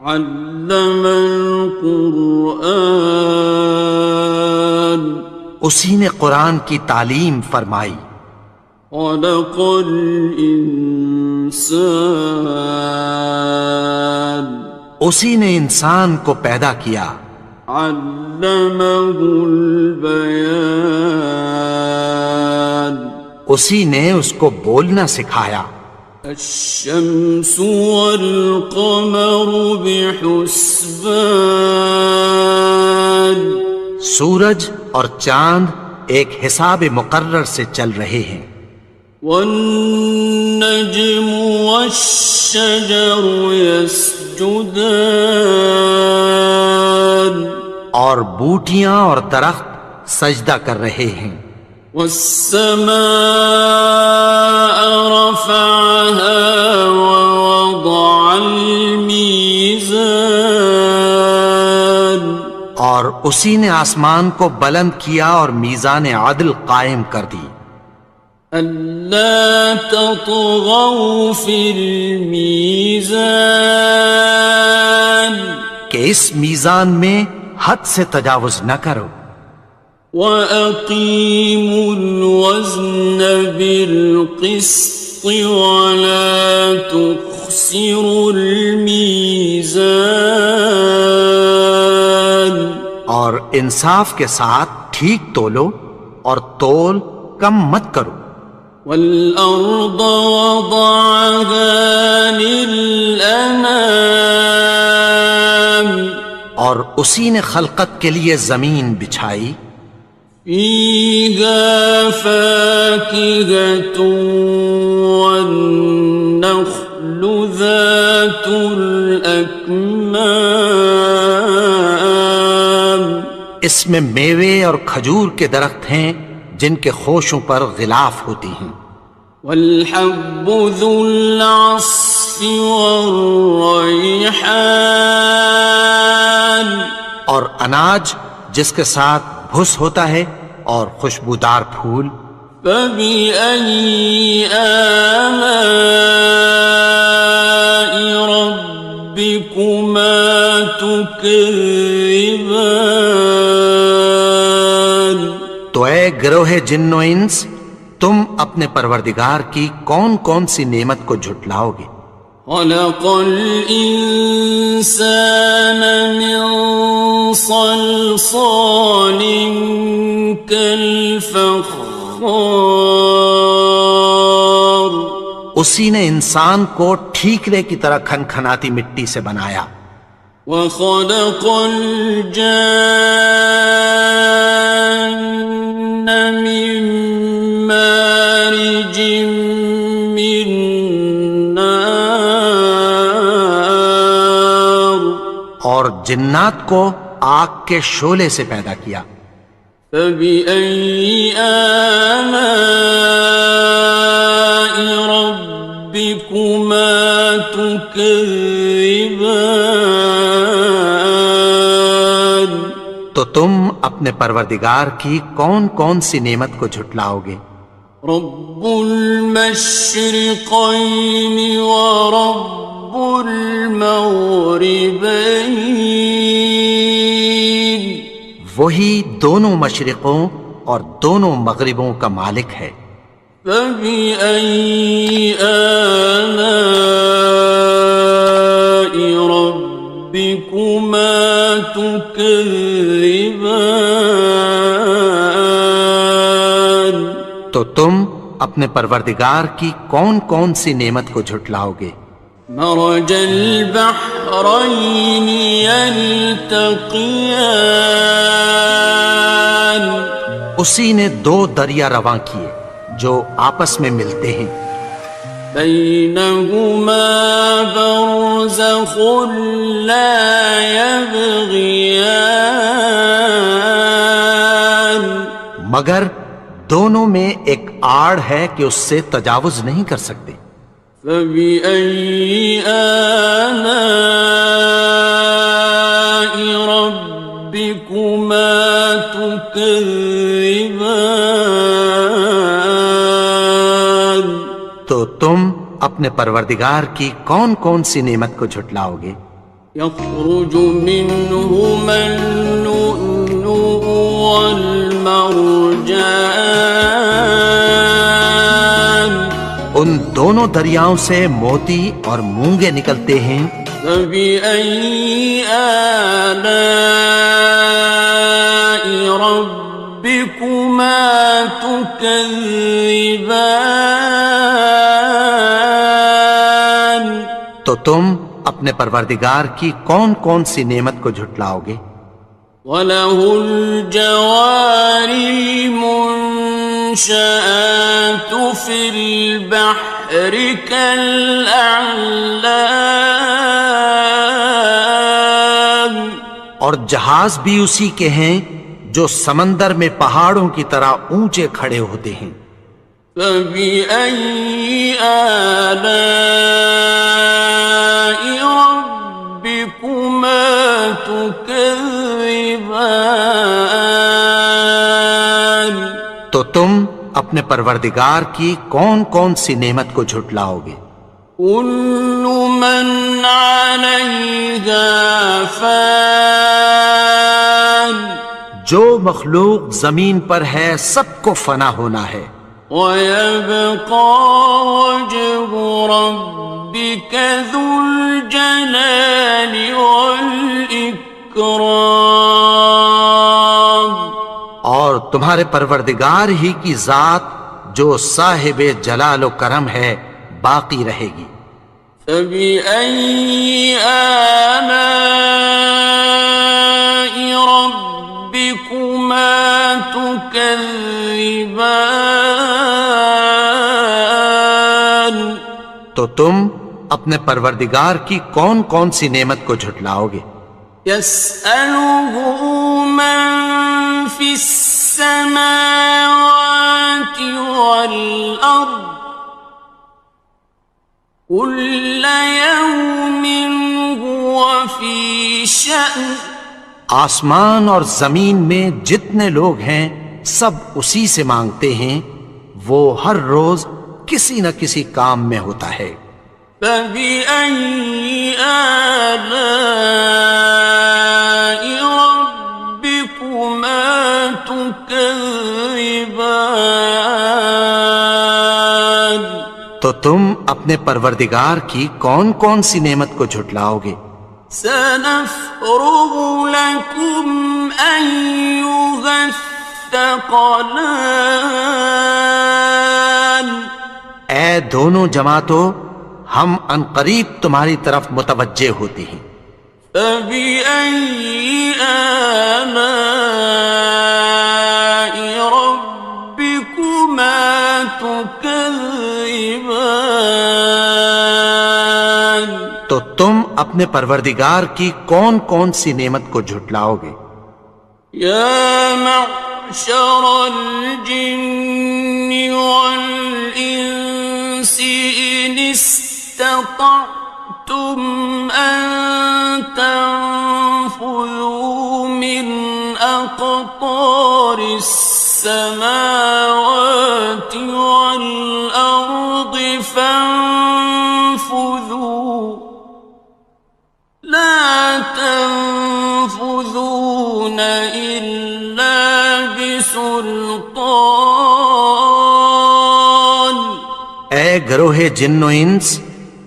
علم القرآن اسی نے قرآن کی تعلیم فرمائی۔ خلق الانسان اسی نے انسان کو پیدا کیا۔ علمہ البیان اسی نے اس کو بولنا سکھایا۔ الشمس والقمر بحسبان سورج اور چاند ایک حساب مقرر سے چل رہے ہیں۔ والنجم والشجر يسجدان اور بوٹیاں اور درخت سجدہ کر رہے ہیں۔ والسماء رفعها ووضع الميزان اور اسی نے آسمان کو بلند کیا اور میزان عدل قائم کر دی۔ ألا تطغوا في الميزان کہ اس میزان میں حد سے تجاوز نہ کرو۔ وَأَقِيمُوا الْوَزْنَ بِالْقِسْطِ وَلَا تُخْسِرُوا الْمِيزَانَ اور انصاف کے ساتھ ٹھیک تولو اور تول کم مت کرو۔ وَالْأَرْضَ وَضَعَهَا لِلْأَنَامِ اور اسی نے خلقت کے لیے زمین بچھائی۔ فِيهَا فَاكِهَةٌ وَالنَّخْلُ ذَاتُ الْأَكْمَامِ اس میں میوے اور کھجور کے درخت ہیں جن کے خوشوں پر غلاف ہوتی ہیں۔ وَالْحَبُّ ذُو الْعَصْفِ وَالرَّيْحَانِ اور اناج جس کے ساتھ بھس ہوتا ہے اور خوشبودار پھول۔ فَبِأَيِّ آلَاءِ رَبِّكُمَا تُكَذِّبَانِ تو اے گروہ جن و انس، تم اپنے پروردگار کی کون کون سی نعمت کو جھٹلاؤ گے؟ خلق الإنسان من صلصال كالفخار اسی نے انسان کو ٹھیکرے کی طرح کھنکھناتی مٹی سے بنایا۔ وخلق الجان من مارج من نار اور جنات کو آگ کے شعلے سے پیدا کیا۔ فبأي آلاء ربكما تكذبان تم اپنے پروردگار کی کون کون سی نعمت کو جھٹلاؤ گے؟ رب المشرقین ورب المغربین، وہی دونوں مشرقوں اور دونوں مغربوں کا مالک ہے۔ فبأي آلاء ربكما تكذبان، تو تم اپنے پروردگار کی کون کون سی نعمت کو جھٹلاؤ گے؟ مرج البحرين يلتقيان، اسی نے دو دریا رواں کیے جو آپس میں ملتے ہیں، بينهما برزخ لا يبغيان، مگر دونوں میں ایک آڑ ہے کہ اس سے تجاوز نہیں کر سکتے۔ فبأي آلاء ربكما تكذبان، تو تم اپنے پروردگار کی کون کون سی نعمت کو جھٹلاؤ گے؟ يخرج منهما اللؤلؤ والمرجان، ان دونوں دریاؤں سے موتی اور مونگے نکلتے ہیں۔ فبأي آلاء ربكما تكذبان، تو تم اپنے پروردگار کی کون کون سی نعمت کو جھٹلاؤ گے؟ وَلَهُ الْجَوَارِ الْمُنشَآتُ فِي الْبَحْرِ كَالْأَعْلَامِ، اور جہاز بھی اسی کے ہیں جو سمندر میں پہاڑوں کی طرح اونچے کھڑے ہوتے ہیں۔ فَبِأَيِّ آلَاءِ رَبِّكُمَا تُكَذِّبَانِ، تو تم اپنے پروردگار کی کون کون سی نعمت کو جھٹلاؤ گے؟ كُلُّ مَنْ عَلَيْهَا فَانٍ، جو مخلوق زمین پر ہے سب کو فنا ہونا ہے، وَيَبْقَى وَجْهُ رَبِّكَ ذُو الْجَلَالِ وَالْإِكْرَامِ، اور تمہارے پروردگار ہی کی ذات جو صاحب جلال و کرم ہے باقی رہے گی۔ فَبِأَيِّ آلَاءِ رَبِّكُمَا تُكَذِّبَانِ، تو تم اپنے پروردگار کی کون کون سی نعمت کو جھٹلاؤ گے؟ يَسْأَلُهُ مَن فِي السَّمَاوَاتِ وَالْأَرْضِ كُلَّ يَوْمٍ هُوَ فِي شَأْنٍ، آسمان اور زمین میں جتنے لوگ ہیں سب اسی سے مانگتے ہیں، وہ ہر روز کسی نہ کسی کام میں ہوتا ہے۔ فَبِأَيِّ آلَاءِ رَبِّكُمَا تُكَذِّبَانِ، تو تم اپنے پروردگار کی کون کون سی نعمت کو جھٹلاؤ گے؟ سَنَفْرُغُ لَكُمْ أَيُّهَ الثَّقَلَانِ، اے دونوں جماعتوں، ہم عنقریب تمہاری طرف متوجہ ہوتے ہیں۔ فَبِأَيِّ آلَاءِ رَبِّكُمَا تُكَذِّبَانِ، تو تم اپنے پروردگار کی کون کون سی نعمت کو جھٹلاؤ گے؟ يَا مَعْشَرَ الْجِنِّ وَالْإِنسِ إِنِ اسْتَطَعْتُمْ أَن تَنفُذُوا مِنْ أَقْطَارِ أقطار السماوات والأرض فانفذوا لا تنفذون إلا بسلطان. اے گروہ جن و انس،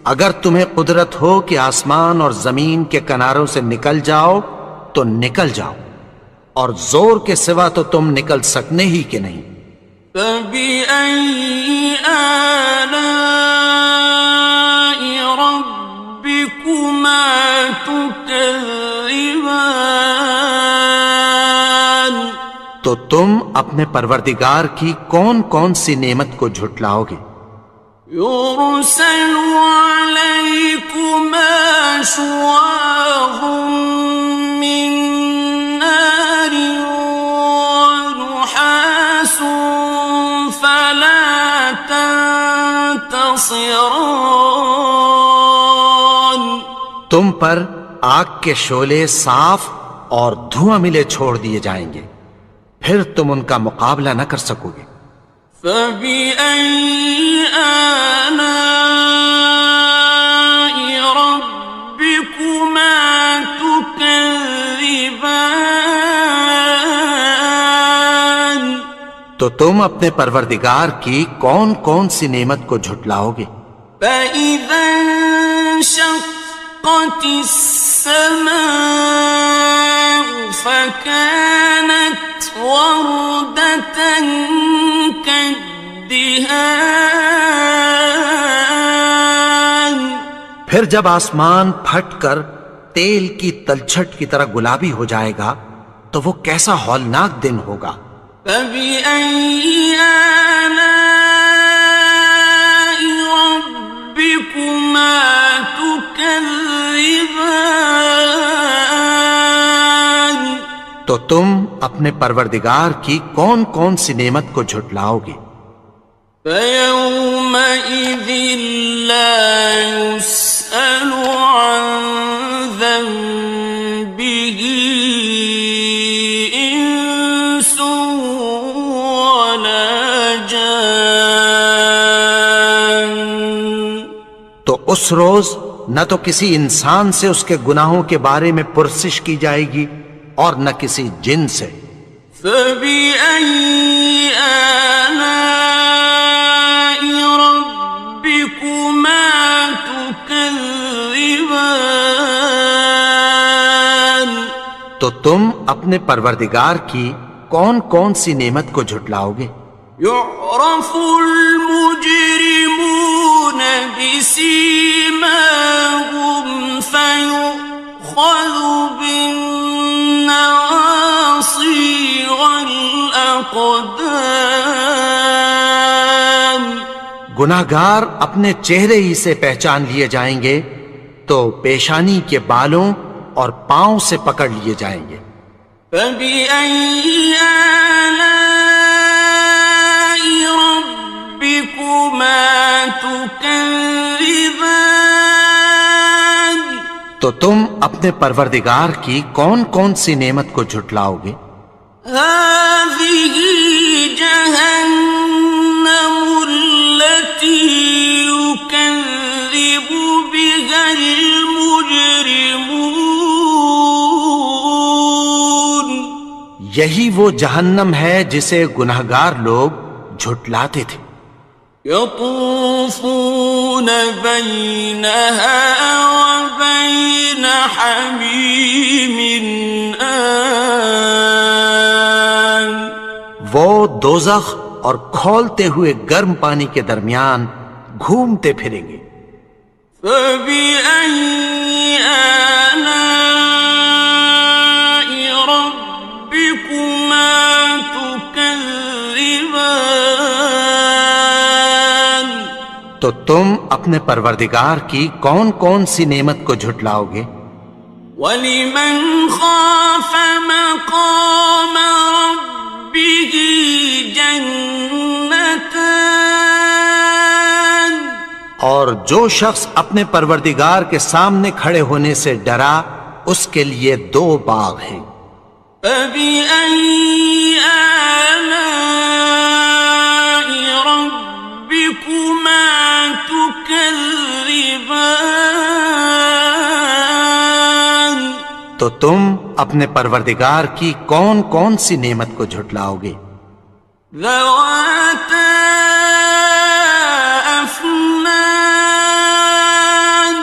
اگر تمہیں قدرت ہو کہ آسمان اور زمین کے کناروں سے نکل جاؤ تو نکل جاؤ، اور زور کے سوا تو تم نکل سکنے ہی کہ نہیں. فَبِأَيِّ آلَاءِ رَبِّكُمَا تُكَذِّبَانِ. تو تم اپنے پروردگار کی کون کون سی نعمت کو جھٹلاؤ گے؟ يُرْسَلُ عَلَيْكُمَا شُوَاظٌ مِّن نَّارٍ وَنُحَاسٌ فَلَا تَنتَصِرَانِ. تم پر آگ کے شعلے صاف اور دھواں ملے چھوڑ دیے جائیں گے، پھر تم ان کا مقابلہ نہ کر سکو گے. فَبِأَيِّ آلَاءِ رَبِّكُمَا تُكَذِّبَانِ. تو تم اپنے پروردگار کی کون کون سی نعمت کو جھٹلاؤ گے؟ فَإِذَا انشَقَّتِ السَّمَاءُ فَكَانَتْ وَرْدَةً كَالدِّهَانِ. پھر جب آسمان پھٹ کر تیل کی تلچھٹ کی طرح گلابی ہو جائے گا تو وہ کیسا ہولناک دن ہوگا. فَبِأَيِّ آلَاءِ رَبِّكُمَا تُكَذِّبَانِ. تو تم اپنے پروردگار کی کون کون سی نعمت کو جھٹلاؤ گے؟ فَيَوْمَئِذٍ لَا يُسْأَلُ عَنْ ذَنبِهِ إِنسٌ وَلَا جَانٌ. تو اس روز نہ تو کسی انسان سے اس کے گناہوں کے بارے میں پرسش کی جائے گی اور نہ کسی جن سے. فَبِأَيِّ آلَاءِ رَبِّكُمَا تُكَذِّبَانِ. تو تم اپنے پروردگار کی کون کون سی نعمت کو جھٹلاؤ گے؟ يُعْرَفُ الْمُجْرِمُونَ بِسِيمَاهُمْ فَيُؤْخَذُ بِالنَّوَاصِي وَالْأَقْدَامِ. گناہگار اپنے چہرے ہی سے پہچان لیے جائیں گے تو پیشانی کے بالوں اور پاؤں سے پکڑ لیے جائیں گے. فَبِأَيِّ آلَاءِ رَبِّكُمَا تُكَذِّبَانِ. تو تم اپنے پروردگار کی کون کون سی نعمت کو جھٹلاؤ گے؟ هَٰذِهِ جَهَنَّمُ الَّتِي يُكَذِّبُ بِهَا الْمُجْرِمُونَ. یہی وہ جہنم ہے جسے گناہگار لوگ جھٹلاتے تھے. يطوفون بينها وبين حميم آن. وہ دوزخ اور کھولتے ہوئے گرم پانی کے درمیان گھومتے پھریں گے. فَبِأَيِّ آلَاءِ رَبِّكُمَا تُكَذِّبَانِ. تو تم اپنے پروردگار کی کون کون سی نعمت کو جھٹلاؤ گے؟ وَلِمَنْ خَافَ مَقَامَ رَبِّهِ جَنَّتَانِ. اور جو شخص اپنے پروردگار کے سامنے کھڑے ہونے سے ڈرا اس کے لیے 2 باغ ہیں. فبأي آلاء ربكما تكذبان؟ تو تم اپنے پروردگار کی کون کون سی نعمت کو جھٹلاؤ گے؟ ذواتا افنان،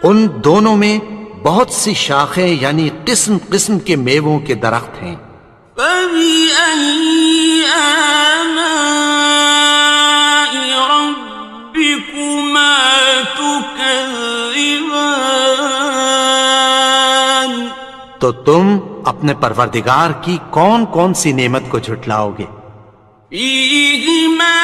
ان دونوں میں بہت سی شاخیں یعنی قسم قسم کے میووں کے درخت ہیں۔ فبأي آلاء ربكما تكذبان؟ تو تم اپنے پروردگار کی کون کون سی نعمت کو جھٹلاؤ گے؟ فيهما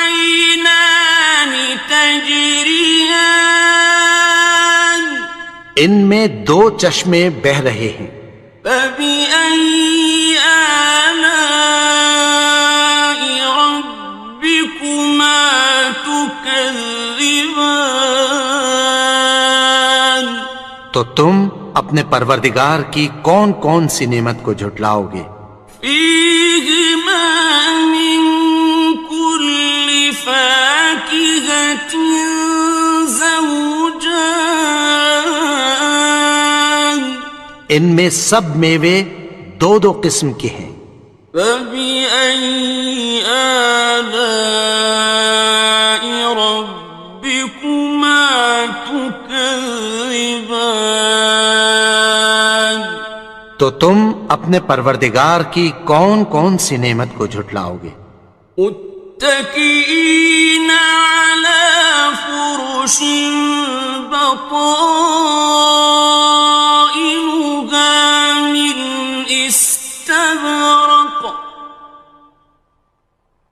عينان تجريان، ان میں دو چشمے بہہ رہے ہیں۔ فبأي آلاء ربكما تكذبان؟ تو تم اپنے پروردگار کی کون کون سی نعمت کو جھٹلاؤ گے؟ فيهما من كل فاكهة زوجان، ان میں سب میوے دو دو قسم کے ہیں۔ فبأي آلاء ربكما تكذبان؟ تو تم اپنے پروردگار کی کون کون سی نعمت کو جھٹلاؤ گے؟ متكئين على فرش بطائنها من استبرق،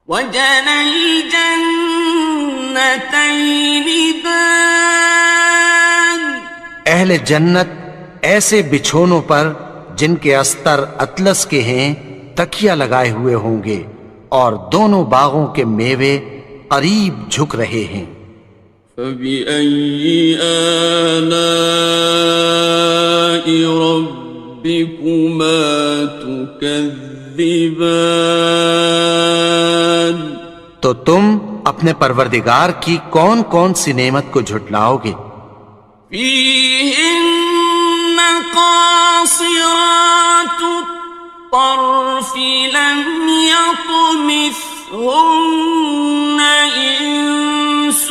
وجنى الجنتين دان، اہل جنت ایسے بچھونوں پر جن کے استر اطلس کے ہیں تکیہ لگائے ہوئے ہوں گے، اور دونوں باغوں کے میوے قریب جھک رہے ہیں۔ فبأي آلاء ربكما تكذبان؟ تو تم اپنے پروردگار کی کون کون سی نعمت کو جھٹلاؤ گے؟ فيهن قاصرات الطرف لم يطمثهن إنس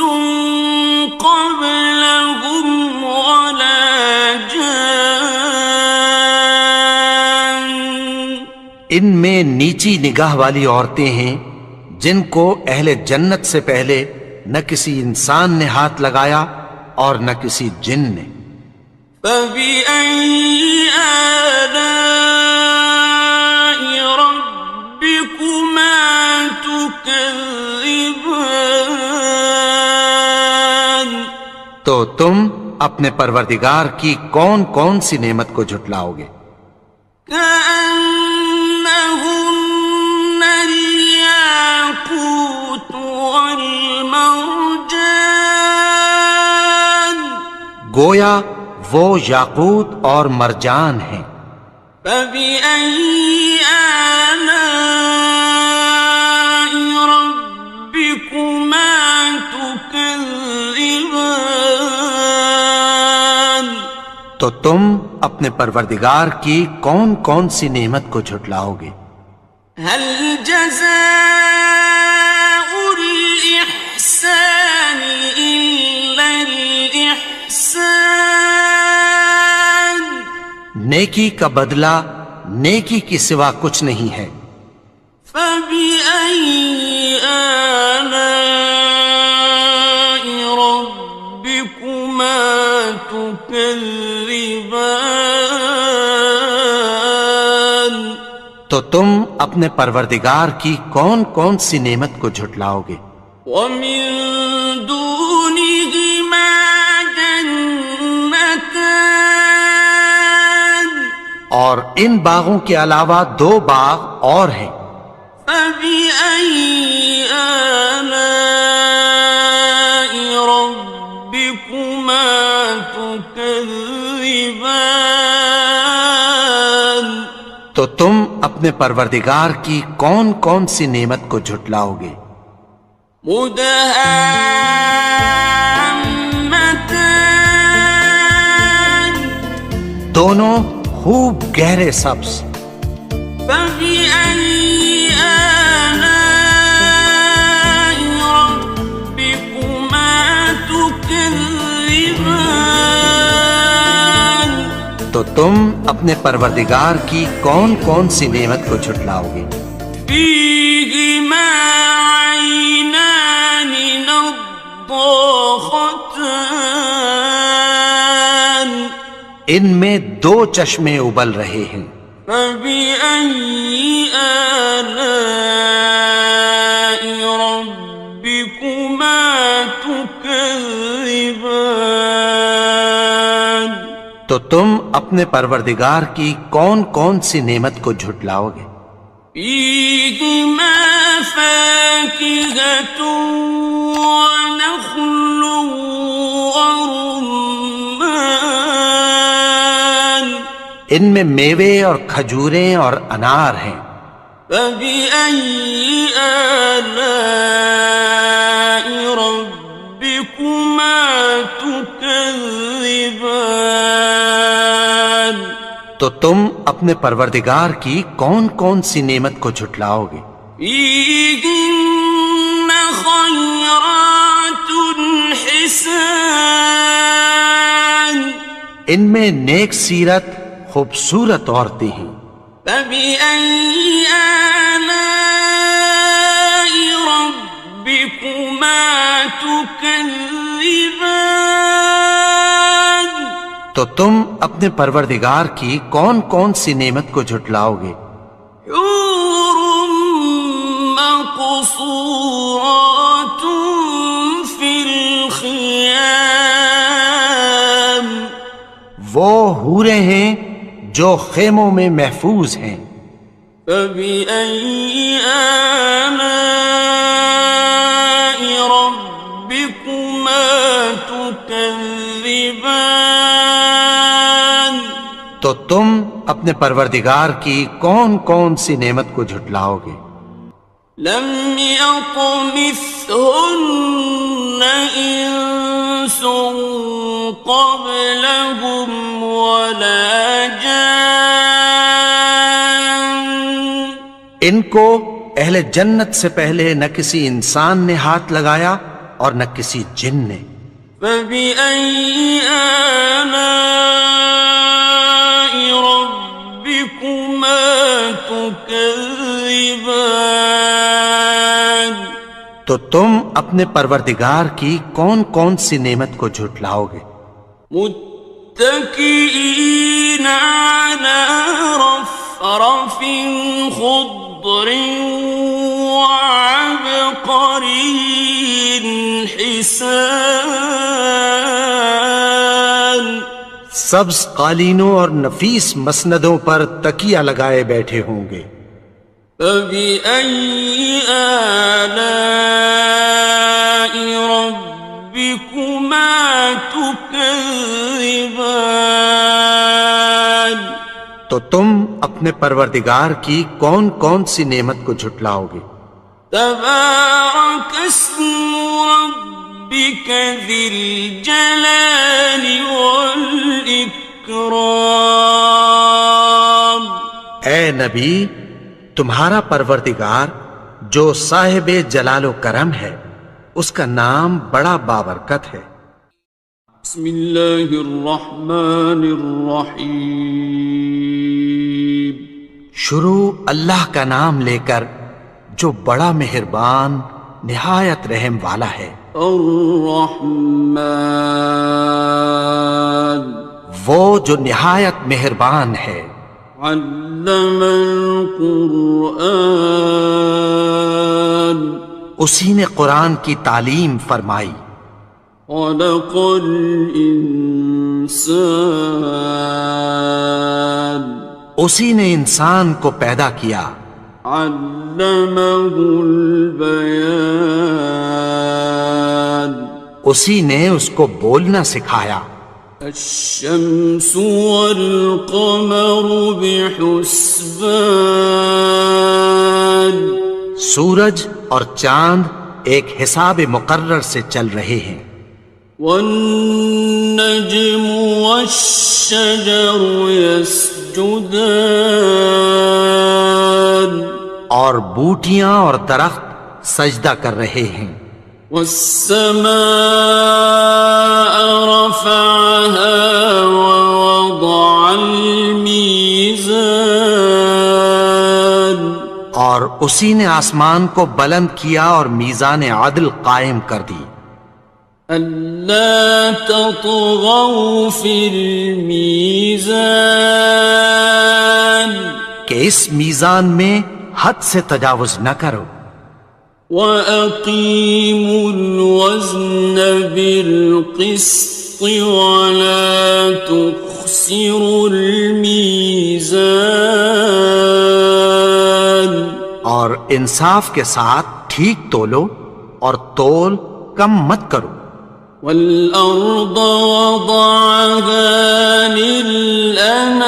قبلهم ولا جان، ان میں نیچی نگاہ والی عورتیں ہیں جن کو اہل جنت سے پہلے نہ کسی انسان نے ہاتھ لگایا اور نہ کسی جن نے۔ فبأي آلاء ربكما تكذبان؟ تو تم اپنے پروردگار کی کون کون سی نعمت کو جھٹلاؤ گے؟ كأنهن الياقوت والمرجان، گویا وہ یاقوت اور مرجان ہیں۔ فبأي آلاء ربكما تكذبان؟ تو تم اپنے پروردگار کی کون کون سی نعمت کو جھٹلاؤ گے؟ هل جزاء الإحسان إلا الإحسان؟ نیکی کا بدلہ نیکی کی سوا کچھ نہیں ہے۔ فبأي آلاء ربكما تكذبان؟ تو تم اپنے پروردگار کی کون کون سی نعمت کو جھٹلاؤ گے؟ ومن دونهما جنتان، اور ان باغوں کے علاوہ دو باغ اور ہیں۔ فبأي آلاء ربكما تكذبان؟ تو اپنے پروردگار کی کون کون سی نعمت کو جھٹلاؤ گے؟ مدهامتان دونوں خوب گہرے سبز. فبأي آلاء ربكما تكذبان تو تم اپنے پروردگار کی کون کون سی نعمت کو جھٹلاؤ گے؟ فيهما عينان نضاختان ان میں دو چشمے ابل رہے ہیں. فبأي آلاء ربكما تكذبان تو تم اپنے پروردگار کی کون کون سی نعمت کو جھٹلاؤ گے؟ فيهما فاكهة ونخل ورمان ان میں میوے اور کھجوریں اور انار ہیں. فبأي آلاء ربكما تكذبان تو تم اپنے پروردگار کی کون کون سی نعمت کو جھٹلاؤ گے؟ فيهن خيرات حسان ان میں نیک سیرت خوبصورت عورتیں ہیں. فبأي آلاء ربكما تكذبان تو تم اپنے پروردگار کی کون کون سی نعمت کو جھٹلاؤ گے؟ حور مقصورات في الخيام وہ حوریں ہیں جو خیموں میں محفوظ ہیں. فبأي آلاء ربكما تكذبان تو تم اپنے پروردگار کی کون کون سی نعمت کو جھٹلاؤ گے؟ لم يطمثهن إنس قبلهم ولا جان ان کو اہل جنت سے پہلے نہ کسی انسان نے ہاتھ لگایا اور نہ کسی جن نے. فبأي آلاء ربكما تكذبان تو تم اپنے پروردگار کی کون کون سی نعمت کو جھٹلاؤ گے؟ متكئين على رفرف خضر وعبقري حسان سبز قالینوں اور نفیس مسندوں پر تکیہ لگائے بیٹھے ہوں گے. فبأي آلاء ربكما تكذبان تو تم اپنے پروردگار کی کون کون سی نعمت کو جھٹلاؤ گے؟ تبارك اسم ربك ذي الجلال والإكرام اے نبی، تمہارا پروردگار جو صاحب جلال و کرم ہے اس کا نام بڑا بابرکت ہے. بسم اللہ الرحمن الرحیم شروع اللہ کا نام لے کر جو بڑا مہربان نہایت رحم والا ہے. الرحمن وہ جو نہایت مہربان ہے. علم القرآن اسی نے قرآن کی تعلیم فرمائی. خلق الانسان اسی نے انسان کو پیدا کیا. علمه البیان اسی نے اس کو بولنا سکھایا. الشمس والقمر بحسبان سورج اور چاند ایک حساب مقرر سے چل رہے ہیں. والنجم والشجر يسجدان اور بوٹیاں اور درخت سجدہ کر رہے ہیں. والسماء رفعها ووضع الميزان اور اسی نے آسمان کو بلند کیا اور میزان عدل قائم کر دی. ألا تطغوا في الميزان کہ اس میزان میں حد سے تجاوز نہ کرو. وَأَقِيمُوا الْوَزْنَ بِالْقِسْطِ وَلَا تُخْسِرُوا الْمِيزَانَ اور انصاف کے ساتھ ٹھیک تولو اور تول کم مت کرو. وَالْأَرْضَ وَضَعَهَا لِلْأَنَامِ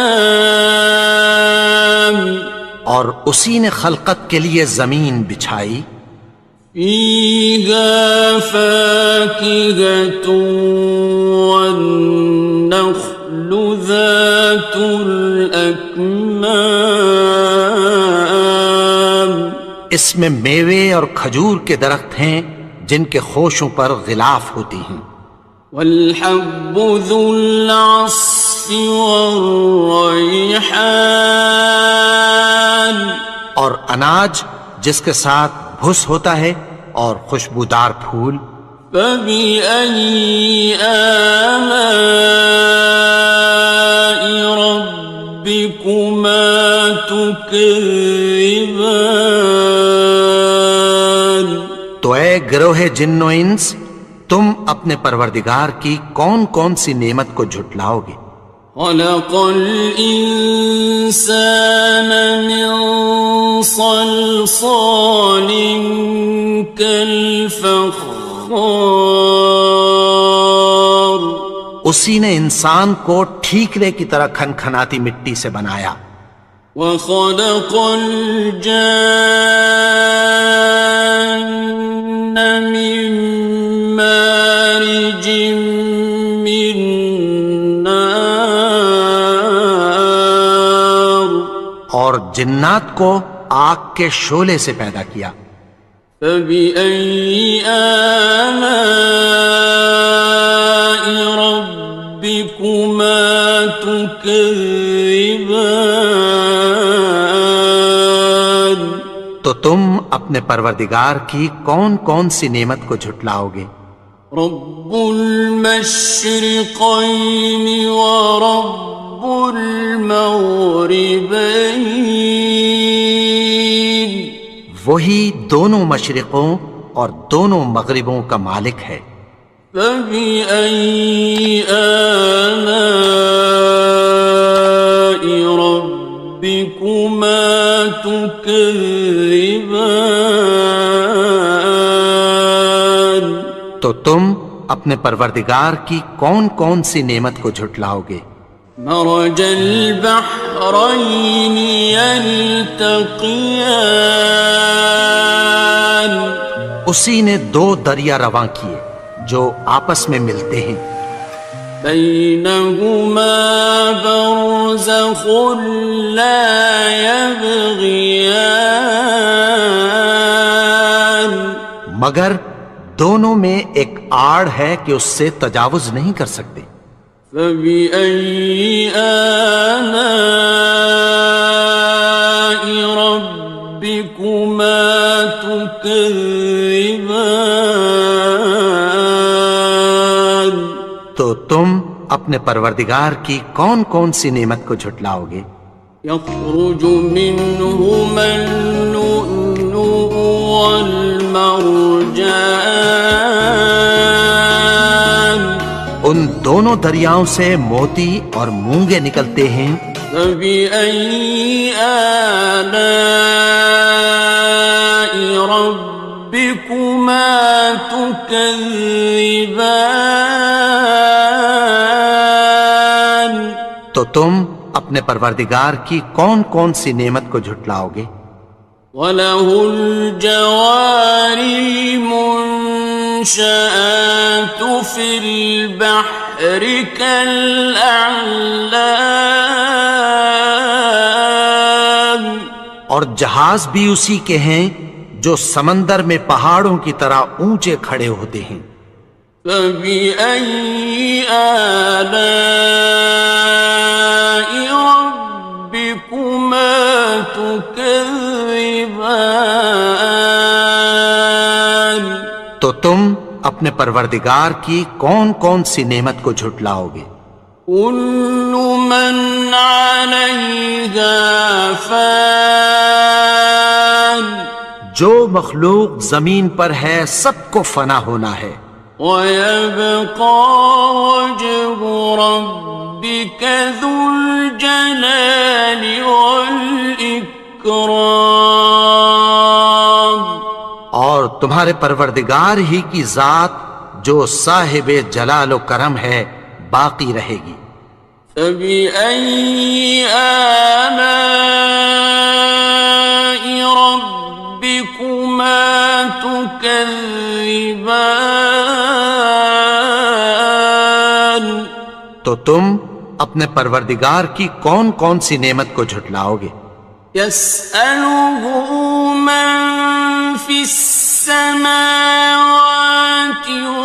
اور اسی نے خلقت کے لیے زمین بچھائی. فِيهَا فَاكِهَةٌ وَالنَّخْلُ ذَاتُ الْأَكْمَامِ اس میں میوے اور کھجور کے درخت ہیں جن کے خوشوں پر غلاف ہوتی ہیں. وَالْحَبُّ ذُو الْعَصْفِ وَالرَّيْحَانِ اور اناج جس کے ساتھ بھس ہوتا ہے اور خوشبودار پھول. فَبِأَيِّ آلَاءِ رَبِّكُمَا تُكَذِّبَانِ تو اے گروہ جن و انس تم اپنے پروردگار کی کون کون سی نعمت کو جھٹلاؤ گے. خَلَقَ الْإِنسَانَ مِنْ صَلْصَالٍ كَالْفَخَّارِ اسی نے انسان کو ٹھیکرے کی طرح کھنکھناتی مٹی سے بنایا. وَخَلَقَ الْجَانَّ مِن مَّارِجٍ مِّن نَّارٍ اور جنات کو آگ کے شعلے سے پیدا کیا. فَبِأَيِّ آلَاءِ رَبِّكُمَا تُكَذِّبَانِ تو تم اپنے پروردگار کی کون کون سی نعمت کو جھٹلاؤ گے. رب المشرقين ورب المغربين وہی دونوں مشرقوں اور دونوں مغربوں کا مالک ہے. فبأي آلاء ربكما تكذبان تو تم اپنے پروردگار کی کون کون سی نعمت کو جھٹلاؤ گے. مرج البحرين يلتقيان اسی نے دو دریا رواں کیے جو آپس میں ملتے ہیں. بينهما برزخ لا يبغيان مگر دونوں میں ایک آڑ ہے کہ اس سے تجاوز نہیں کر سکتے. فبأي آلاء ربكما تكذبان تو تم اپنے پروردگار کی کون کون سی نعمت کو جھٹلاؤ گے. يخرج منهما اللؤلؤ والمرجان ان دونوں دریاؤں سے موتی اور مونگے نکلتے ہیں. فبأي آلاء ربكما تكذبان تو تم اپنے پروردگار کی کون کون سی نعمت کو جھٹلاؤ گے؟ وَلَهُ الْجَوَارِ الْمُنشَآتُ فِي الْبَحْرِ كَالْأَعْلَامِ، اور جہاز بھی اسی کے ہیں جو سمندر میں پہاڑوں کی طرح اونچے کھڑے ہوتے ہیں۔ فَبِأَيِّ آلَاءِ رَبِّكُمَا تُكَذِّبَانِ، تو تم اپنے پروردگار کی کون کون سی نعمت کو جھٹلاؤ گے؟ كُلُّ مَنْ عَلَيْهَا فَانٍ، جو مخلوق زمین پر ہے سب کو فنا ہونا ہے، وَيَبْقَى وَجْهُ رَبِّكَ ذُو الْجَلَالِ وَالْإِكْرَامِ، اور تمہارے پروردگار ہی کی ذات جو صاحب جلال و کرم ہے باقی رہے گی۔ فَبِأَيِّ آلَاءِ رَبِّكُمَا تُكَذِّبَانِ، تو تم اپنے پروردگار کی کون کون سی نعمت کو جھٹلاؤ گے؟ يَسْأَلُهُ مَن فِي السَّمَاوَاتِ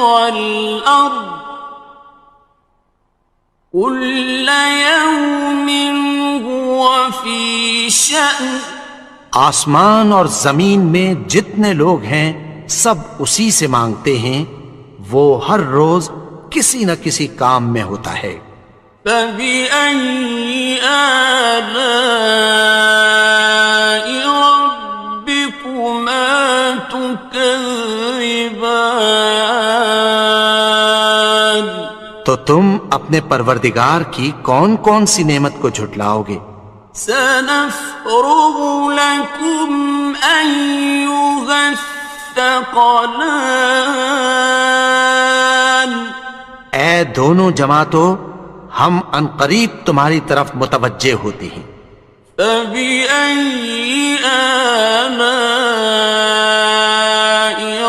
وَالْأَرْضِ كُلَّ يَوْمٍ هُوَ فِي شَأْنٍ، آسمان اور زمین میں جتنے لوگ ہیں سب اسی سے مانگتے ہیں، وہ ہر روز کسی نہ کسی کام میں ہوتا ہے۔ فَبِأَيِّ آلَاءِ رَبِّكُمَا تُكَذِّبَانِ، تو تم اپنے پروردگار کی کون کون سی نعمت کو جھٹلاؤ گے؟ سَنَفْرُغُ لَكُمْ أَيُّهَ الثَّقَلَانِ، اے دونوں جماعتوں، ہم عنقریب تمہاری طرف متوجہ ہوتے ہیں۔ فَبِأَيِّ آلَاءِ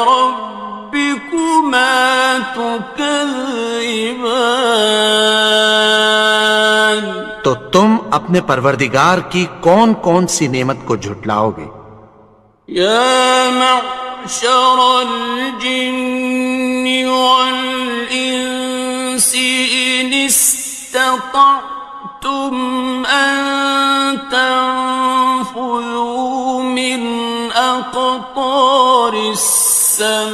رَبِّكُمَا تُكَذِّبَانِ، تو تم اپنے پروردگار کی کون کون سی نعمت کو جھٹلاؤ گے؟ يَا مَعْشَرَ الْجِنِّ وَالْإِنسِ إِنِ اسْتَطَعْتُمْ أَن تَنفُذُوا مِنْ أَقْطَارِ السَّمَاوَاتِ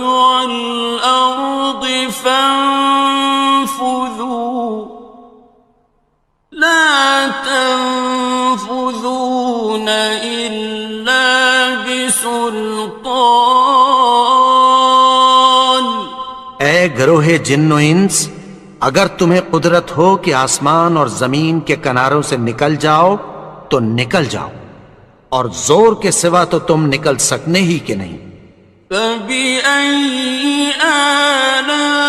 وَالْأَرْضِ فَانفُذُوا لَا تَنفُذُونَ إِلَّا بِسُلْطَانٍ، اے گروہ جن و انس، اگر تمہیں قدرت ہو کہ آسمان اور زمین کے کناروں سے نکل جاؤ تو نکل جاؤ، اور زور کے سوا تو تم نکل سکنے ہی کہ نہیں۔ فَبِأَيِّ آلَاءِ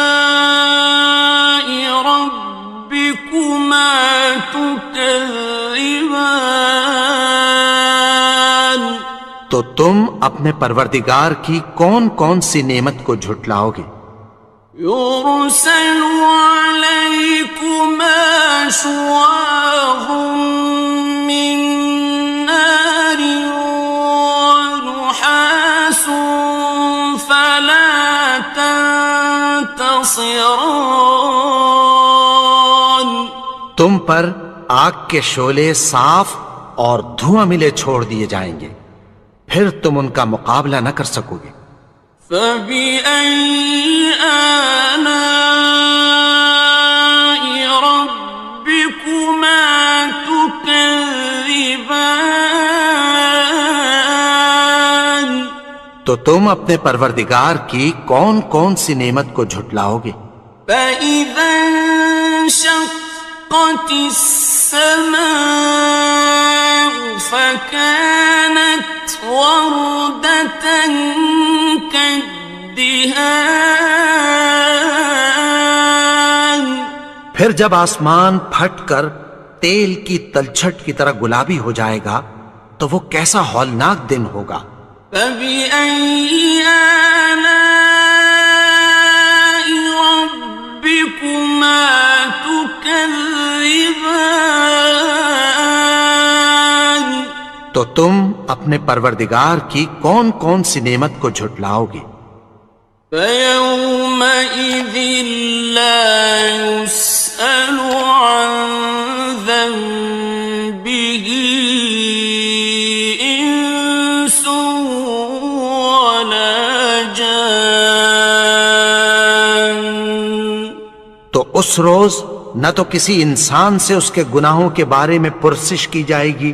رَبِّكُمَا تُكَذِّبَانِ، تو تم اپنے پروردگار کی کون کون سی نعمت کو جھٹلاؤ گے؟ يُرْسَلُ عَلَيْكُمَا شُوَاظٌ مِّن نَّارٍ وَنُحَاسٌ فَلَا تَنتَصِرَانِ، تم پر آگ کے شعلے صاف اور دھواں ملے چھوڑ دیے جائیں گے، پھر تم ان کا مقابلہ نہ کر سکو گے۔ فَبِأَيِّ آلَاءِ رَبِّكُمَا تُكَذِّبَانِ، تو تم اپنے پروردگار کی کون کون سی نعمت کو جھٹلاؤ گے؟ فَإِذَا انشَقَّتِ السَّمَاءُ فَكَانَتْ وَرْدَةً كَالدِّهَانِ، پھر جب آسمان پھٹ کر تیل کی تلچھٹ کی طرح گلابی ہو جائے گا تو وہ کیسا ہولناک دن ہوگا۔ فَبِأَيِّ آلَاءِ رَبِّكُمَا تُكَذِّبَانِ، تو تم اپنے پروردگار کی کون کون سی نعمت کو جھٹلاؤ گے؟ فَيَوْمَئِذٍ لَا يُسْأَلُ عَنْ ذَنبِهِ إِنسٌ وَلَا جَانٌ، تو اس روز نہ تو کسی انسان سے اس کے گناہوں کے بارے میں پرسش کی جائے گی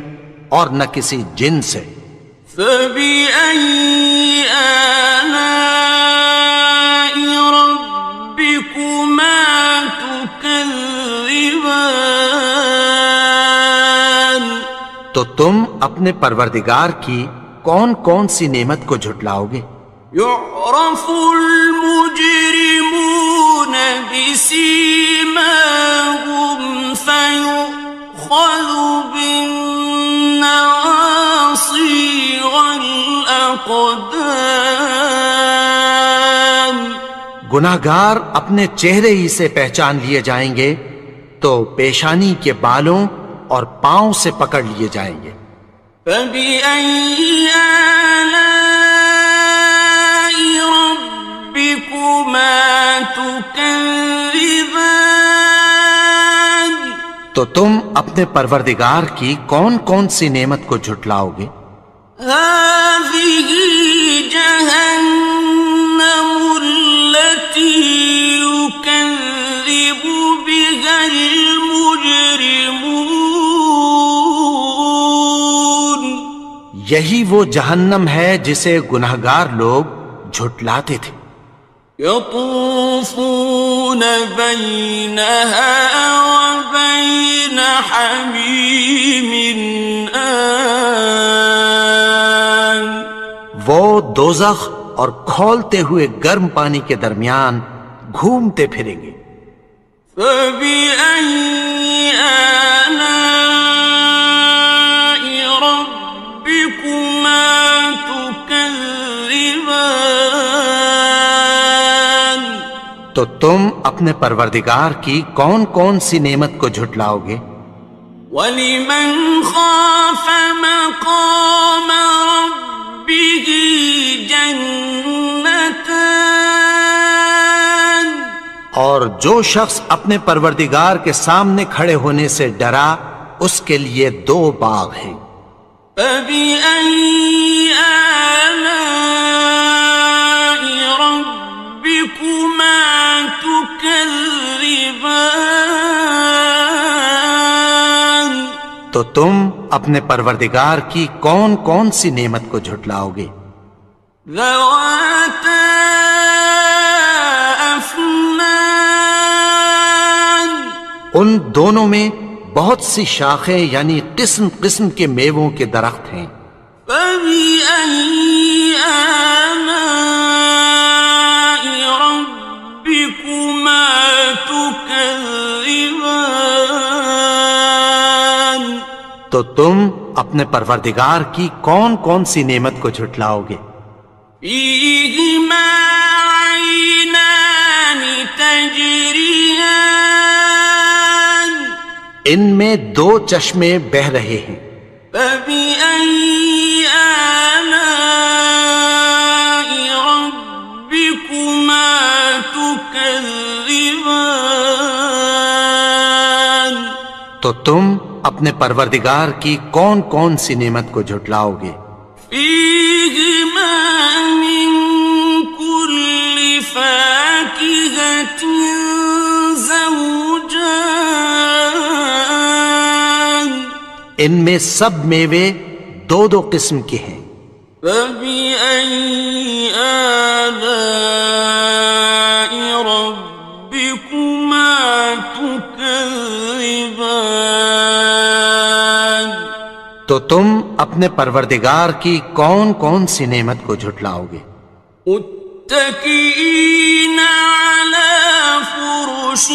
اور نہ کسی جن سے۔ فَبِأَيِّ آلَاءِ رَبِّكُمَا تُكَذِّبَانِ، تو تم اپنے پروردگار کی کون کون سی نعمت کو جھٹلاؤ گے؟ يُعْرَفُ الْمُجْرِمُونَ بِسِيمَاهُمْ فَيُؤْخَذُ بِالنَّوَاصِي وَالْأَقْدَامِ، گناہگار اپنے چہرے ہی سے پہچان لیے جائیں گے تو پیشانی کے بالوں اور پاؤں سے پکڑ لیے جائیں گے۔ فَبِأَيِّ آلَاءِ رَبِّكُمَا تُكَذِّبَانِ، تو تم اپنے پروردگار کی کون کون سی نعمت کو جھٹلاؤ گے؟ هَٰذِهِ جَهَنَّمُ الَّتِي يُكَذِّبُ بِهَا الْمُجْرِمُونَ، یہی وہ جہنم ہے جسے گناہگار لوگ جھٹلاتے تھے۔ يَطُوفُونَ بَيْنَهَا وَبَيْنَ حَمِيمٍ آنٍ، وہ دوزخ اور کھولتے ہوئے گرم پانی کے درمیان گھومتے پھریں گے۔ فَبِأَيِّ آلَاءِ رَبِّكُمَا تُكَذِّبَانِ، تو تم اپنے پروردگار کی کون کون سی نعمت کو جھٹلاؤ گے؟ وَلِمَنْ خَافَ مَقَامَ رَبِّهِ جَنَّتَانِ، اور جو شخص اپنے پروردگار کے سامنے کھڑے ہونے سے ڈرا اس کے لیے 2 باغ ہیں۔ فَبِأَيِّ آلَاءِ رَبِّكُمَا تُكَذِّبَانِ، تو تم اپنے پروردگار کی کون کون سی نعمت کو جھٹلاؤ گے؟ ذَوَاتَا أَفْنَانٍ، ان دونوں میں بہت سی شاخیں یعنی قسم قسم کے میووں کے درخت ہیں۔ فَبِأَيِّ آلَاءِ رَبِّكُمَا تُكَذِّبَانِ، تو تم اپنے پروردگار کی کون کون سی نعمت کو جھٹلاؤ گے؟ فِيهِمَا عَيْنَانِ تَجْرِيَانِ، ان میں 2 چشمے بہہ رہے ہیں۔ فَبِأَيِّ آلَاءِ رَبِّكُمَا تُكَذِّبَانِ، تو تم اپنے پروردگار کی کون کون سی نعمت کو جھٹلاؤ گے؟ فِيهِمَا مِن كُلِّ فَاكِهَةٍ زَوْجَانِ، ان میں سب میوے 2 قسم کے ہیں۔ فَبِأَيِّ آلَاءِ رَبِّكُمَا تُكَذِّبَانِ، تو تم اپنے پروردگار کی کون کون سی نعمت کو جھٹلاؤ گے؟ متكئين على فرش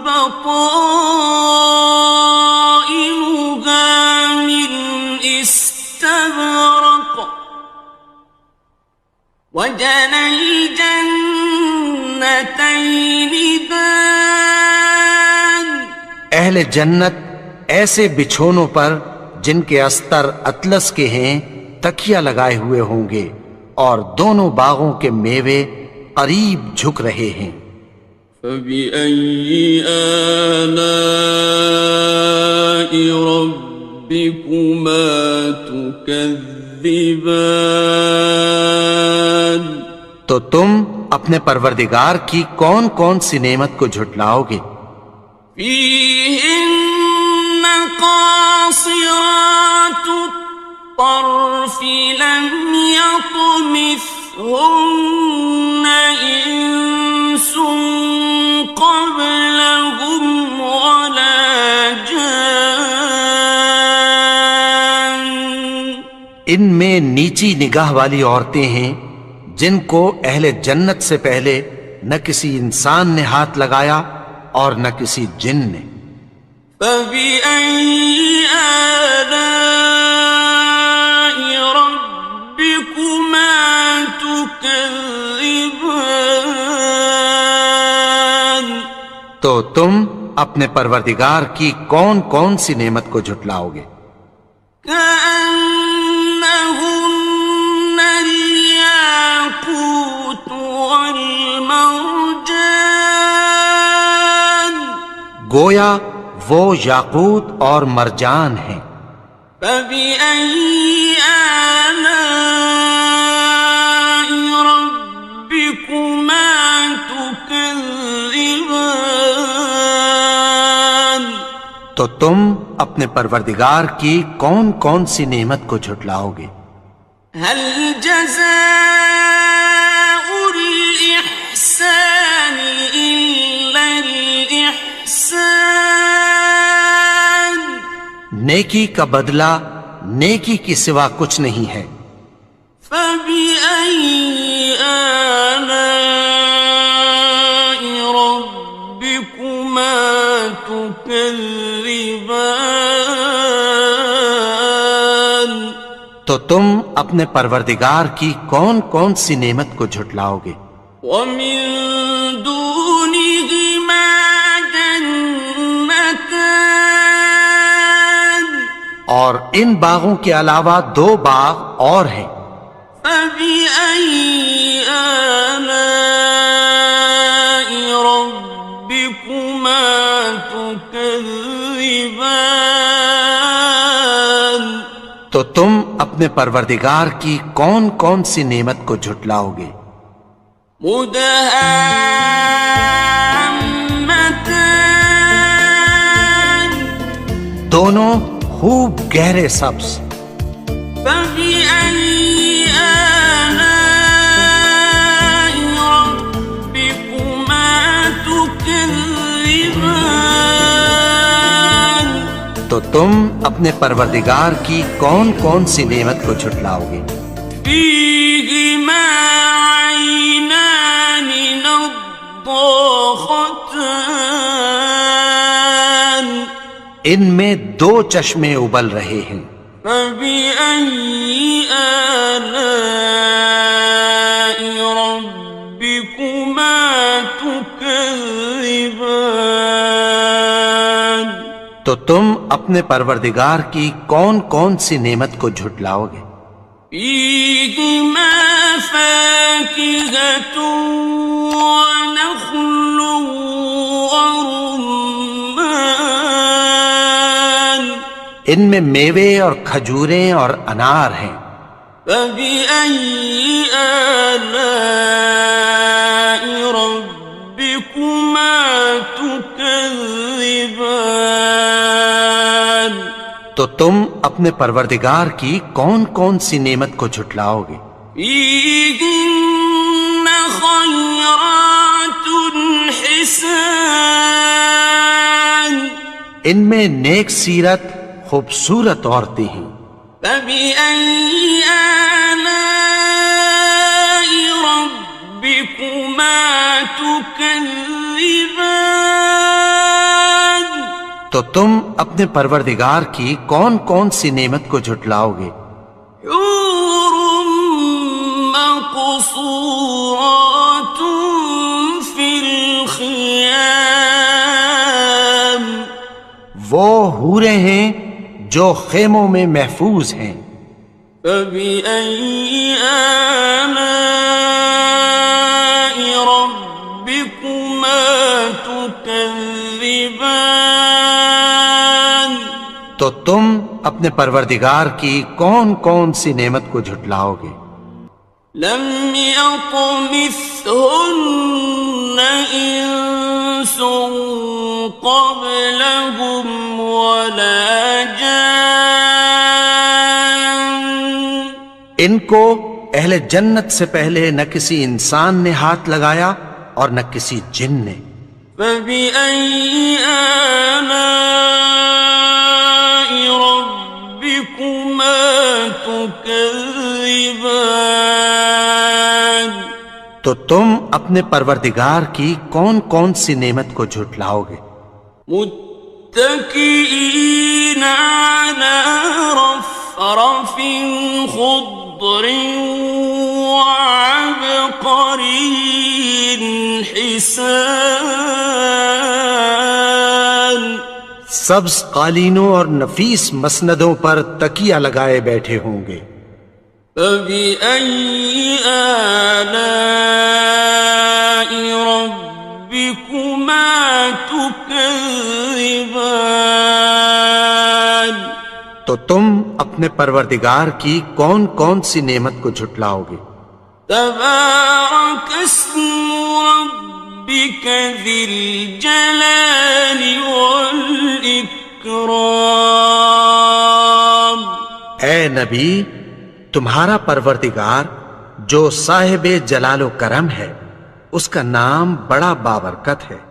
بطائنها من استبرق وجنى الجنتين دان. اہل جنت ایسے بچھونوں پر جن کے استر اطلس کے ہیں تکیہ لگائے ہوئے ہوں گے اور دونوں باغوں کے میوے قریب جھک رہے ہیں. فَبِأَيِّ آلَاءِ رَبِّكُمَا تُكَذِّبَانِ. تو تم اپنے پروردگار کی کون کون سی نعمت کو جھٹلاؤ گے؟ فِيهِنَّ قَاصِرَاتُ الطَّرْفِ لَمْ يَطْمِثْهُنَّ إِنسٌ قَبْلَهُمْ وَلَا جَانٌّ. ان میں نیچی نگاہ والی عورتیں ہیں جن کو اہل جنت سے پہلے نہ کسی انسان نے ہاتھ لگایا اور نہ کسی جن نے. فَبِأَيِّ آلَاءِ رَبِّكُمَا تُكَذِّبَانِ. تو تم اپنے پروردگار کی کون کون سی نعمت کو جھٹلاؤ گے؟ كأنهن الياقوت والمرجان. گویا وہ یاقوت اور مرجان ہیں. فبأي آلاء ربكما تكذبان. تو تم اپنے پروردگار کی کون کون سی نعمت کو جھٹلاؤ گے؟ هل جزاء الإحسان إلا الإحسان. نیکی کا بدلہ نیکی کی سوا کچھ نہیں ہے. فبأي آلاء ربكما تكذبان. تو تم اپنے پروردگار کی کون کون سی نعمت کو جھٹلاؤ گے؟ ومن دونهما جنتان. اور ان باغوں کے علاوہ دو باغ اور ہیں. فبأي آلاء ربكما تكذبان. تو تم اپنے پروردگار کی کون کون سی نعمت کو جھٹلاؤ گے؟ مدهامتان. دونوں خوب گہرے سبز. فبأي آلاء ربكما تكذبان. تو تم اپنے پروردگار کی کون کون سی نعمت کو جھٹلاؤ گے؟ فيهما عينان نضاختان. ان میں دو چشمے ابل رہے ہیں. فبأي آلاء ربكما تكذبان. تو تم اپنے پروردگار کی کون کون سی نعمت کو جھٹلاؤ گے؟ فيهما فاكهة ونخل ورمان. ان میں میوے اور کھجوریں اور انار ہیں. فبأي آلاء ربكما تكذبان. تو تم اپنے پروردگار کی کون کون سی نعمت کو جھٹلاؤ گے؟ فيهن خيرات حسان. ان میں نیک سیرت خوبصورت عورتیں ہیں. فبأي آلاء ربكما تكذبان تو تم اپنے پروردگار کی کون کون سی نعمت کو جھٹلاؤ گے؟ حور مقصورات في الخيام وہ حوریں ہیں جو خیموں میں محفوظ ہیں۔ فبأي آلاء ربكما تكذبان تو تم اپنے پروردگار کی کون کون سی نعمت کو جھٹلاؤ گے؟ لم يطمثهن إنس قبلهم ولا جان ان کو اہل جنت سے پہلے نہ کسی انسان نے ہاتھ لگایا اور نہ کسی جن نے۔ فبأي آلاء ربكما تكذبان تو تم اپنے پروردگار کی کون کون سی نعمت کو جھٹلاؤ گے؟ متكئين على رفرف خضر وعبقري حسان سبز قالینوں اور نفیس مسندوں پر تکیہ لگائے بیٹھے ہوں گے۔ فبأي آلاء ربكما تكذبان تو تم اپنے پروردگار کی کون کون سی نعمت کو جھٹلاؤ گے؟ تبارك اسم ربك ذي الجلال والإكرام اے نبی، تمہارا پروردگار جو صاحب جلال و کرم ہے، اس کا نام بڑا بابرکت ہے۔